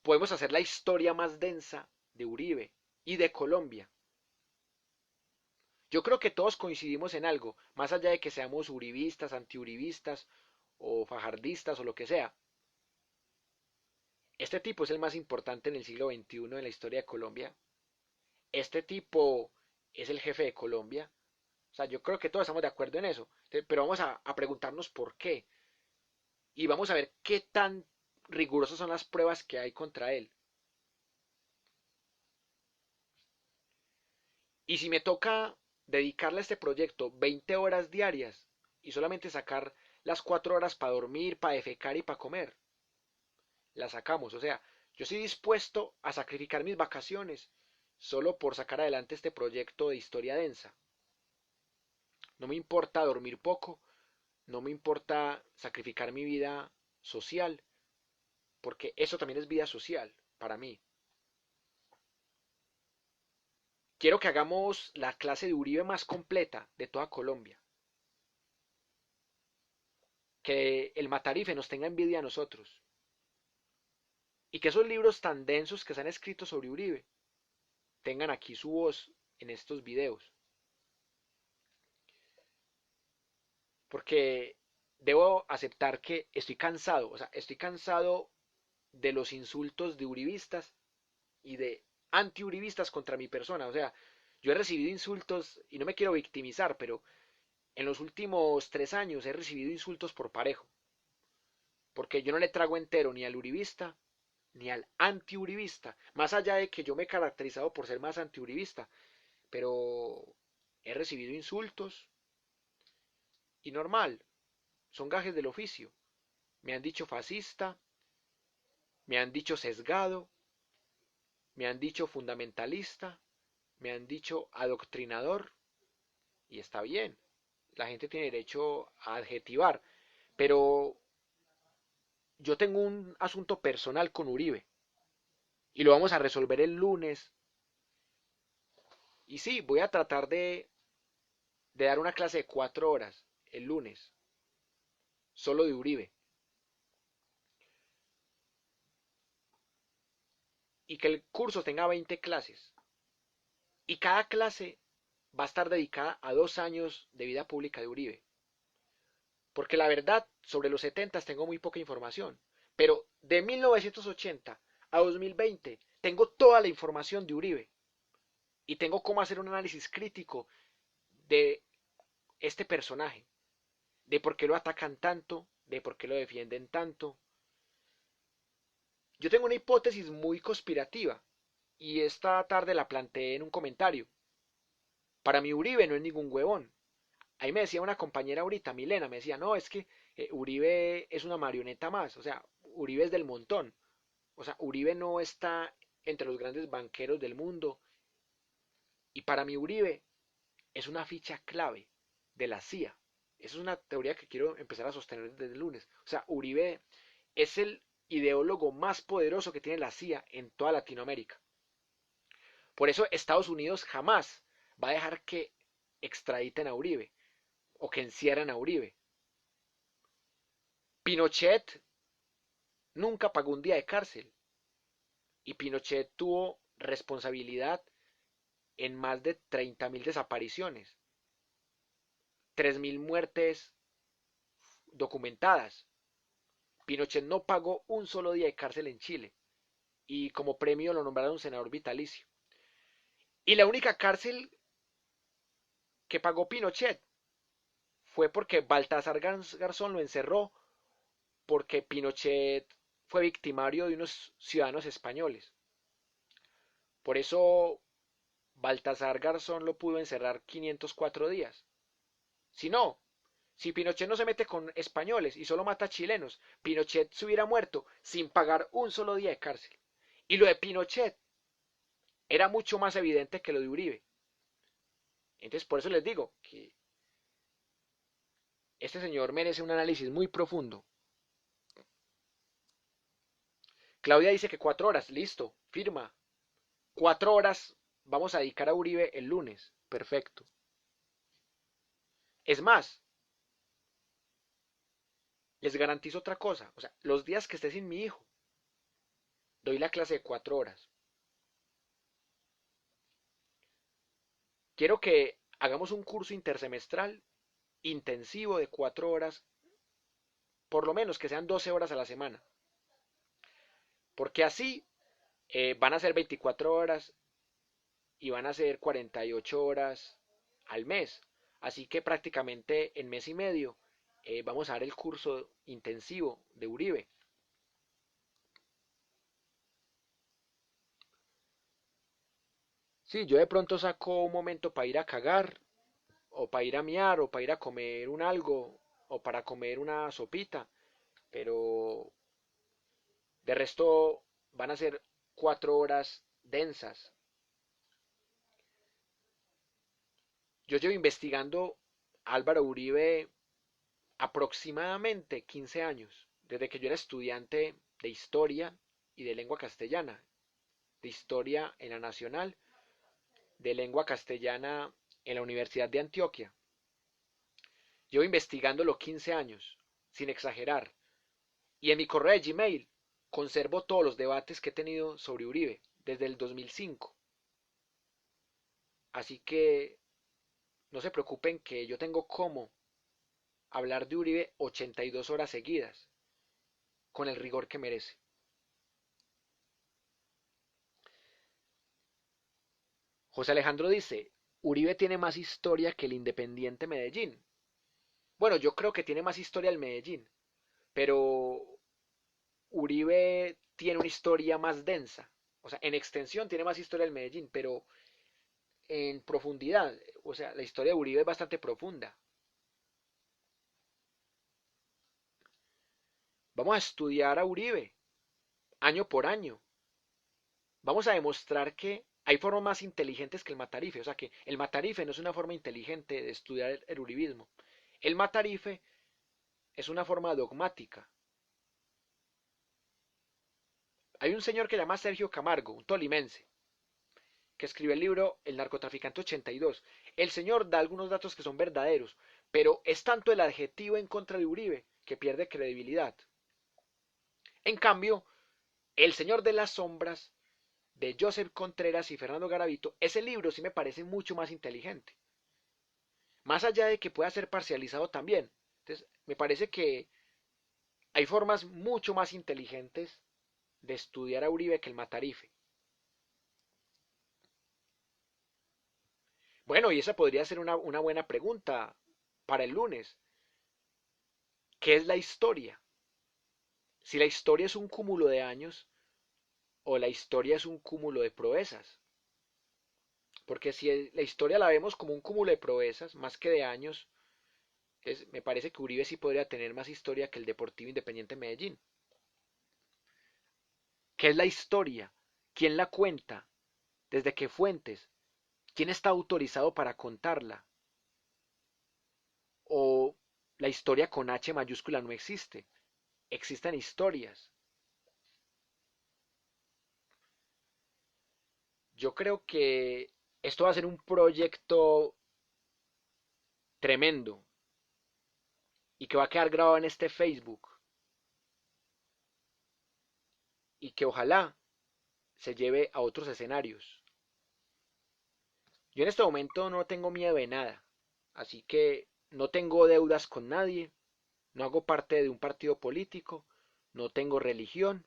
podemos hacer la historia más densa de Uribe y de Colombia. Yo creo que todos coincidimos en algo, más allá de que seamos uribistas, antiuribistas o fajardistas o lo que sea. Este tipo es el más importante en el siglo XXI en la historia de Colombia. Este tipo es el jefe de Colombia. O sea, yo creo que todos estamos de acuerdo en eso. Pero vamos a preguntarnos por qué. Y vamos a ver qué tan rigurosas son las pruebas que hay contra él. Y si me toca dedicarle a este proyecto 20 horas diarias y solamente sacar las 4 horas para dormir, para defecar y para comer, la sacamos. O sea, yo estoy dispuesto a sacrificar mis vacaciones solo por sacar adelante este proyecto de historia densa. No me importa dormir poco, no me importa sacrificar mi vida social, porque eso también es vida social para mí. Quiero que hagamos la clase de Uribe más completa de toda Colombia. Que el Matarife nos tenga envidia a nosotros. Y que esos libros tan densos que se han escrito sobre Uribe tengan aquí su voz en estos videos. Porque debo aceptar que estoy cansado, o sea, estoy cansado de los insultos de uribistas y de anti-uribistas contra mi persona. O sea, yo he recibido insultos, y no me quiero victimizar, pero en los últimos 3 años he recibido insultos por parejo. Porque yo no le trago entero ni al uribista ni al anti-uribista. Más allá de que yo me he caracterizado por ser más anti-uribista, pero he recibido insultos y normal, son gajes del oficio. Me han dicho fascista, me han dicho sesgado, me han dicho fundamentalista, me han dicho adoctrinador, y está bien, la gente tiene derecho a adjetivar, pero yo tengo un asunto personal con Uribe y lo vamos a resolver el lunes. Y sí, voy a tratar de dar una clase de 4 horas el lunes, solo de Uribe, y que el curso tenga 20 clases. Y cada clase va a estar dedicada a 2 años de vida pública de Uribe. Porque la verdad, sobre los 70 tengo muy poca información. Pero de 1980 a 2020 tengo toda la información de Uribe. Y tengo cómo hacer un análisis crítico de este personaje. De por qué lo atacan tanto, de por qué lo defienden tanto. Yo tengo una hipótesis muy conspirativa. Y esta tarde la planteé en un comentario. Para mí Uribe no es ningún huevón. Ahí me decía una compañera ahorita, Milena, me decía, no, es que Uribe es una marioneta más, o sea, Uribe es del montón, o sea, Uribe no está entre los grandes banqueros del mundo, y para mí Uribe es una ficha clave de la CIA. Esa es una teoría que quiero empezar a sostener desde el lunes. O sea, Uribe es el ideólogo más poderoso que tiene la CIA en toda Latinoamérica. Por eso Estados Unidos jamás va a dejar que extraditen a Uribe o que encierren a Uribe. Pinochet nunca pagó un día de cárcel y Pinochet tuvo responsabilidad en más de 30.000 desapariciones, 3.000 muertes documentadas. Pinochet no pagó un solo día de cárcel en Chile y como premio lo nombraron senador vitalicio. Y la única cárcel que pagó Pinochet fue porque Baltasar Garzón lo encerró porque Pinochet fue victimario de unos ciudadanos españoles. Por eso Baltasar Garzón lo pudo encerrar 504 días. Si no, si Pinochet no se mete con españoles y solo mata chilenos, Pinochet se hubiera muerto sin pagar un solo día de cárcel. Y lo de Pinochet era mucho más evidente que lo de Uribe. Entonces, por eso les digo que este señor merece un análisis muy profundo. Claudia dice que 4 horas, listo, firma. 4 horas vamos a dedicar a Uribe el lunes. Perfecto. Es más, les garantizo otra cosa. O sea, los días que esté sin mi hijo, doy la clase de 4 horas. Quiero que hagamos un curso intersemestral intensivo de 4 horas, por lo menos que sean 12 horas a la semana. Porque así van a ser 24 horas y van a ser 48 horas al mes. Así que prácticamente en mes y medio vamos a dar el curso intensivo de Uribe. Sí, yo de pronto saco un momento para ir a cagar, o para ir a miar, o para ir a comer un algo, o para comer una sopita, pero de resto van a ser 4 horas densas. Yo llevo investigando a Álvaro Uribe aproximadamente 15 años, desde que yo era estudiante de historia y de lengua castellana, de historia en la Nacional, de lengua castellana en la Universidad de Antioquia. Llevo investigándolo 15 años, sin exagerar, y en mi correo de Gmail conservo todos los debates que he tenido sobre Uribe desde el 2005. Así que no se preocupen que yo tengo cómo hablar de Uribe 82 horas seguidas, con el rigor que merece. José Alejandro dice, Uribe tiene más historia que el Independiente Medellín. Bueno, yo creo que tiene más historia el Medellín, pero Uribe tiene una historia más densa. O sea, en extensión tiene más historia el Medellín, pero en profundidad, o sea, la historia de Uribe es bastante profunda. Vamos a estudiar a Uribe año por año. Vamos a demostrar que hay formas más inteligentes que el matarife. O sea, que el matarife no es una forma inteligente de estudiar el uribismo. El matarife es una forma dogmática. Hay un señor que se llama Sergio Camargo, un tolimense, que escribió el libro El narcotraficante 82. El señor da algunos datos que son verdaderos, pero es tanto el adjetivo en contra de Uribe que pierde credibilidad. En cambio, El Señor de las Sombras, de Joseph Contreras y Fernando Garavito, ese libro sí me parece mucho más inteligente. Más allá de que pueda ser parcializado también. Entonces, me parece que hay formas mucho más inteligentes de estudiar a Uribe que el matarife. Bueno, y esa podría ser una buena pregunta para el lunes. ¿Qué es la historia? Si la historia es un cúmulo de años o la historia es un cúmulo de proezas. Porque si la historia la vemos como un cúmulo de proezas, más que de años, me parece que Uribe sí podría tener más historia que el Deportivo Independiente Medellín. ¿Qué es la historia? ¿Quién la cuenta? ¿Desde qué fuentes? ¿Quién está autorizado para contarla? ¿O la historia con H mayúscula no existe? Existen historias. Yo creo que esto va a ser un proyecto tremendo y que va a quedar grabado en este Facebook y que ojalá se lleve a otros escenarios. Yo en este momento no tengo miedo de nada, así que no tengo deudas con nadie, no hago parte de un partido político, no tengo religión,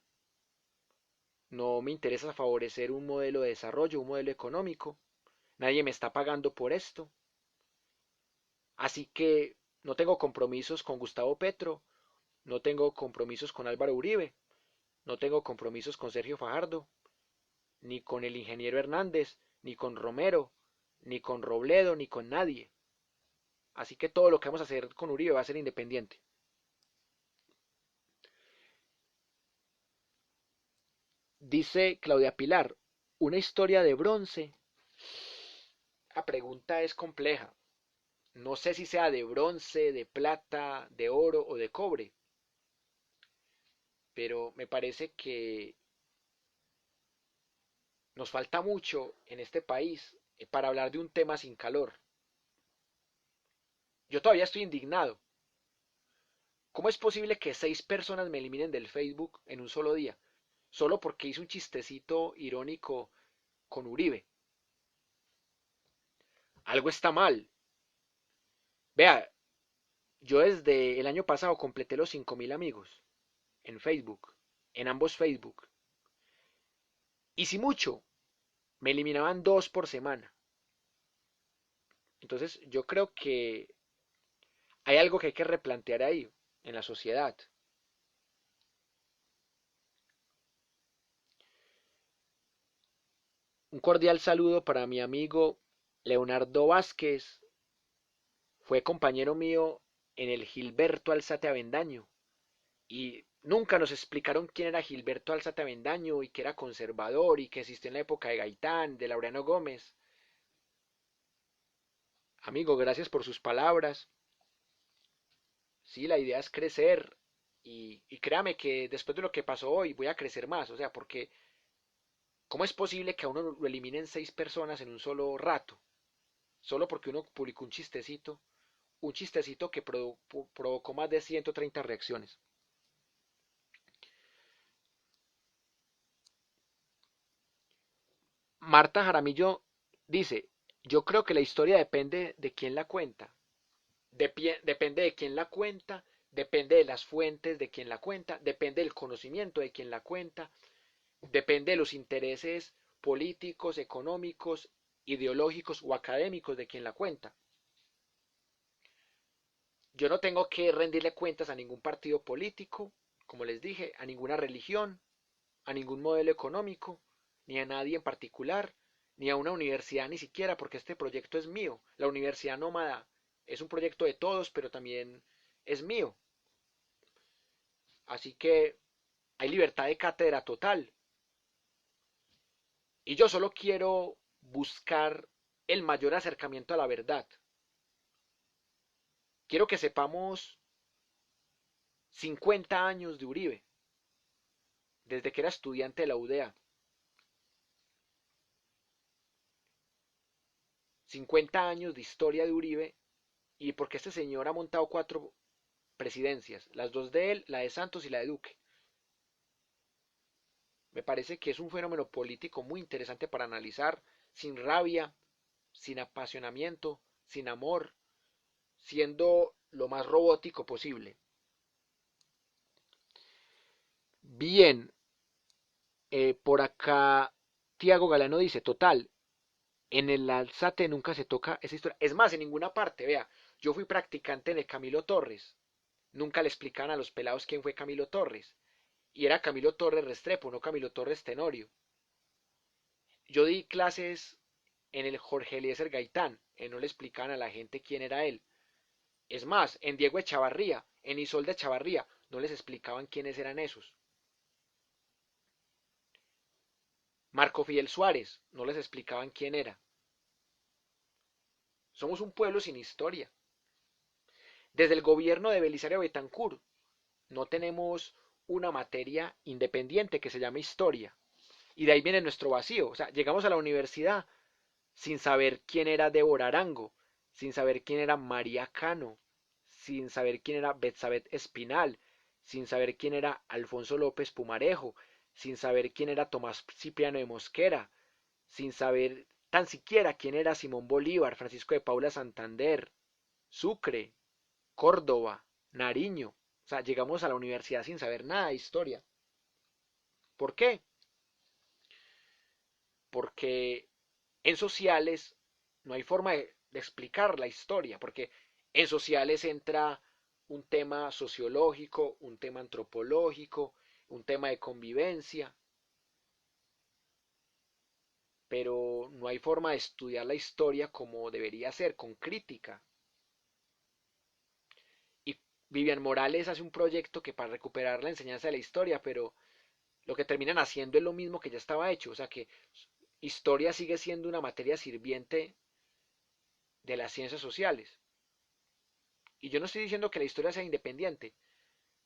no me interesa favorecer un modelo de desarrollo, un modelo económico, nadie me está pagando por esto, así que no tengo compromisos con Gustavo Petro, no tengo compromisos con Álvaro Uribe, no tengo compromisos con Sergio Fajardo, ni con el ingeniero Hernández, ni con Romero, ni con Robledo, ni con nadie. Así que todo lo que vamos a hacer con Uribe va a ser independiente. Dice Claudia Pilar, una historia de bronce. La pregunta es compleja. No sé si sea de bronce, de plata, de oro o de cobre. Pero me parece que nos falta mucho en este país para hablar de un tema sin calor. Yo todavía estoy indignado. ¿Cómo es posible que 6 personas me eliminen del Facebook en un solo día? Solo porque hice un chistecito irónico con Uribe. Algo está mal. Vea, yo desde el año pasado completé los 5.000 amigos en Facebook, en ambos Facebook. Y si mucho, me eliminaban 2 por semana. Entonces yo creo que hay algo que hay que replantear ahí, en la sociedad. Un cordial saludo para mi amigo Leonardo Vázquez. Fue compañero mío en el Gilberto Alzate Avendaño. Y nunca nos explicaron quién era Gilberto Alzate Avendaño y que era conservador y que existió en la época de Gaitán, de Laureano Gómez. Amigo, gracias por sus palabras. Sí, la idea es crecer y créame que después de lo que pasó hoy voy a crecer más. O sea, porque ¿cómo es posible que a uno lo eliminen 6 personas en un solo rato? Solo porque uno publicó un chistecito que provocó más de 130 reacciones. Marta Jaramillo dice, Yo creo que la historia depende de quién la cuenta. Depende de quién la cuenta, depende de las fuentes de quien la cuenta, depende del conocimiento de quien la cuenta, depende de los intereses políticos, económicos, ideológicos o académicos de quien la cuenta. Yo no tengo que rendirle cuentas a ningún partido político, como les dije, a ninguna religión, a ningún modelo económico, ni a nadie en particular, ni a una universidad ni siquiera, porque este proyecto es mío. La Universidad Nómada es un proyecto de todos, pero también es mío. Así que hay libertad de cátedra total. Y yo solo quiero buscar el mayor acercamiento a la verdad. Quiero que sepamos 50 años de Uribe, desde que era estudiante de la UDEA. 50 años de historia de Uribe y porque este señor ha montado 4 presidencias, las dos de él, la de Santos y la de Duque. Me parece que es un fenómeno político muy interesante para analizar, sin rabia, sin apasionamiento, sin amor, siendo lo más robótico posible. Bien, por acá Tiago Galano dice, total, en el Alzate nunca se toca esa historia. Es más, en ninguna parte, vea, yo fui practicante en el Camilo Torres. Nunca le explicaban a los pelados quién fue Camilo Torres. Y era Camilo Torres Restrepo, no Camilo Torres Tenorio. Yo di clases en el Jorge Eliezer Gaitán, no le explicaban a la gente quién era él. Es más, en Diego Echavarría, en Isolde Echavarría, no les explicaban quiénes eran esos. Marco Fidel Suárez, no les explicaban quién era. Somos un pueblo sin historia. Desde el gobierno de Belisario Betancur no tenemos una materia independiente que se llama historia. Y de ahí viene nuestro vacío. O sea, llegamos a la universidad sin saber quién era Débora Arango, sin saber quién era María Cano, sin saber quién era Betsabé Espinal, sin saber quién era Alfonso López Pumarejo, sin saber quién era Tomás Cipriano de Mosquera, sin saber tan siquiera quién era Simón Bolívar, Francisco de Paula Santander, Sucre, Córdoba, Nariño. O sea, llegamos a la universidad sin saber nada de historia. ¿Por qué? Porque en sociales no hay forma de explicar la historia, porque en sociales entra un tema sociológico, un tema antropológico, un tema de convivencia, pero no hay forma de estudiar la historia como debería ser, con crítica. Y Vivian Morales hace un proyecto que para recuperar la enseñanza de la historia, pero lo que terminan haciendo es lo mismo que ya estaba hecho, o sea que historia sigue siendo una materia sirviente de las ciencias sociales. Y yo no estoy diciendo que la historia sea independiente,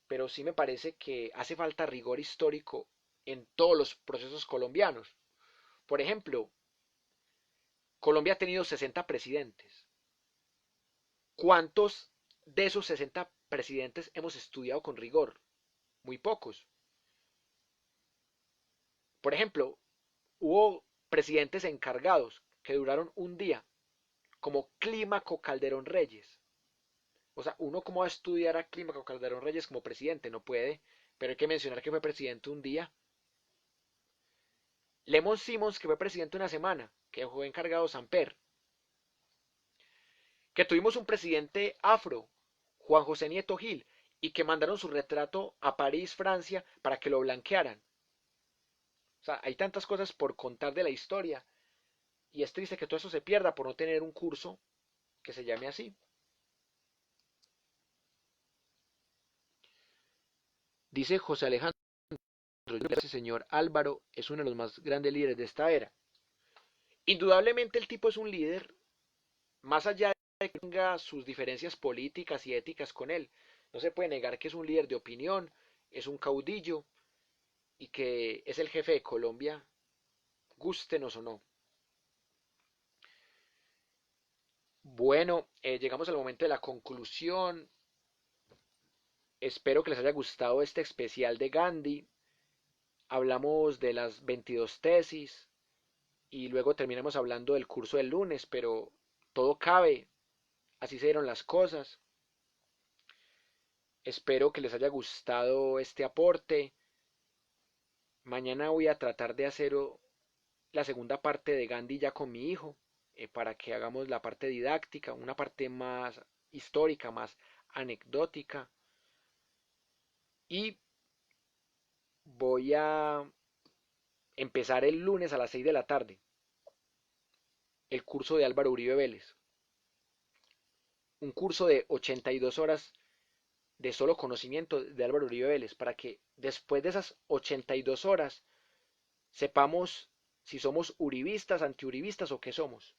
pero sí me parece que hace falta rigor histórico en todos los procesos colombianos. Por ejemplo, Colombia ha tenido 60 presidentes. ¿Cuántos de esos 60 presidentes hemos estudiado con rigor? Muy pocos. Por ejemplo, hubo presidentes encargados que duraron un día, como Clímaco Calderón Reyes. O sea, uno cómo va a estudiar a Clímaco Calderón Reyes como presidente, no puede, pero hay que mencionar que fue presidente un día. Lemon Simmons, que fue presidente una semana, que fue encargado Samper. Que tuvimos un presidente afro, Juan José Nieto Gil, y que mandaron su retrato a París, Francia, para que lo blanquearan. O sea, hay tantas cosas por contar de la historia, y es triste que todo eso se pierda por no tener un curso que se llame así. Dice José Alejandro, ese señor Álvaro es uno de los más grandes líderes de esta era. Indudablemente el tipo es un líder, más allá de que tenga sus diferencias políticas y éticas con él. No se puede negar que es un líder de opinión, es un caudillo y que es el jefe de Colombia, gústenos o no. Bueno, llegamos al momento de la conclusión. Espero que les haya gustado este especial de Gandhi. Hablamos de las 22 tesis, y luego terminamos hablando del curso del lunes, pero todo cabe, así se dieron las cosas. Espero que les haya gustado este aporte. Mañana voy a tratar de hacer la segunda parte de Gandhi ya con mi hijo, para que hagamos la parte didáctica, una parte más histórica, más anecdótica. Y voy a empezar el lunes a las 6 de la tarde el curso de Álvaro Uribe Vélez. Un curso de 82 horas de solo conocimiento de Álvaro Uribe Vélez, para que después de esas 82 horas sepamos si somos uribistas, antiuribistas o qué somos.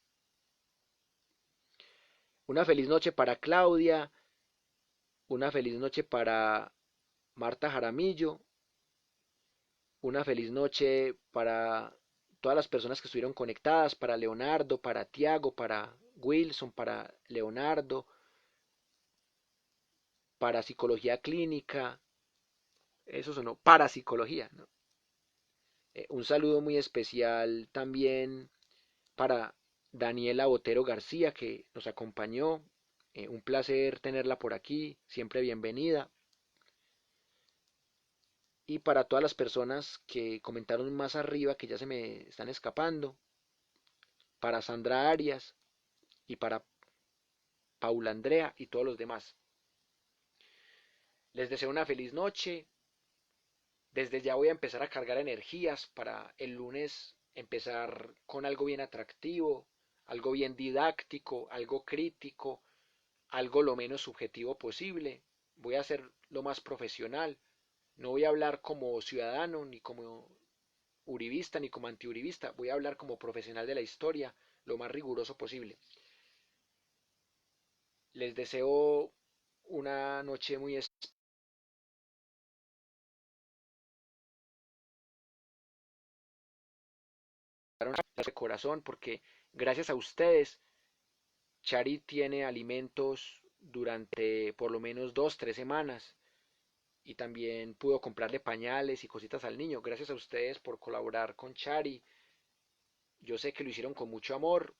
Una feliz noche para Claudia, una feliz noche para Marta Jaramillo, una feliz noche para todas las personas que estuvieron conectadas, para Leonardo, para Tiago, para Wilson, para Leonardo, para psicología clínica, eso sonó parapsicología, ¿no? Un saludo muy especial también para Daniela Botero García, que nos acompañó. Un placer tenerla por aquí, siempre bienvenida. Y para todas las personas que comentaron más arriba, que ya se me están escapando, para Sandra Arias y para Paula Andrea y todos los demás. Les deseo una feliz noche. Desde ya voy a empezar a cargar energías para el lunes empezar con algo bien atractivo, algo bien didáctico, algo crítico, algo lo menos subjetivo posible. Voy a ser lo más profesional. No voy a hablar como ciudadano, ni como uribista, ni como antiuribista. Voy a hablar como profesional de la historia, lo más riguroso posible. Les deseo una noche muy de corazón, porque gracias a ustedes Chari tiene alimentos durante por lo menos 2, 3 semanas, y también pudo comprarle pañales y cositas al niño. Gracias a ustedes por colaborar con Chari. Yo sé que lo hicieron con mucho amor,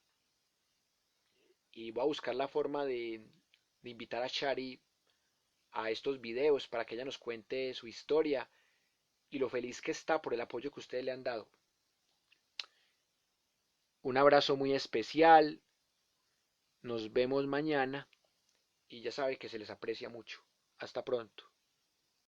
y voy a buscar la forma de invitar a Chari a estos videos para que ella nos cuente su historia y lo feliz que está por el apoyo que ustedes le han dado. Un abrazo muy especial. Nos vemos mañana y ya sabe que se les aprecia mucho. Hasta pronto.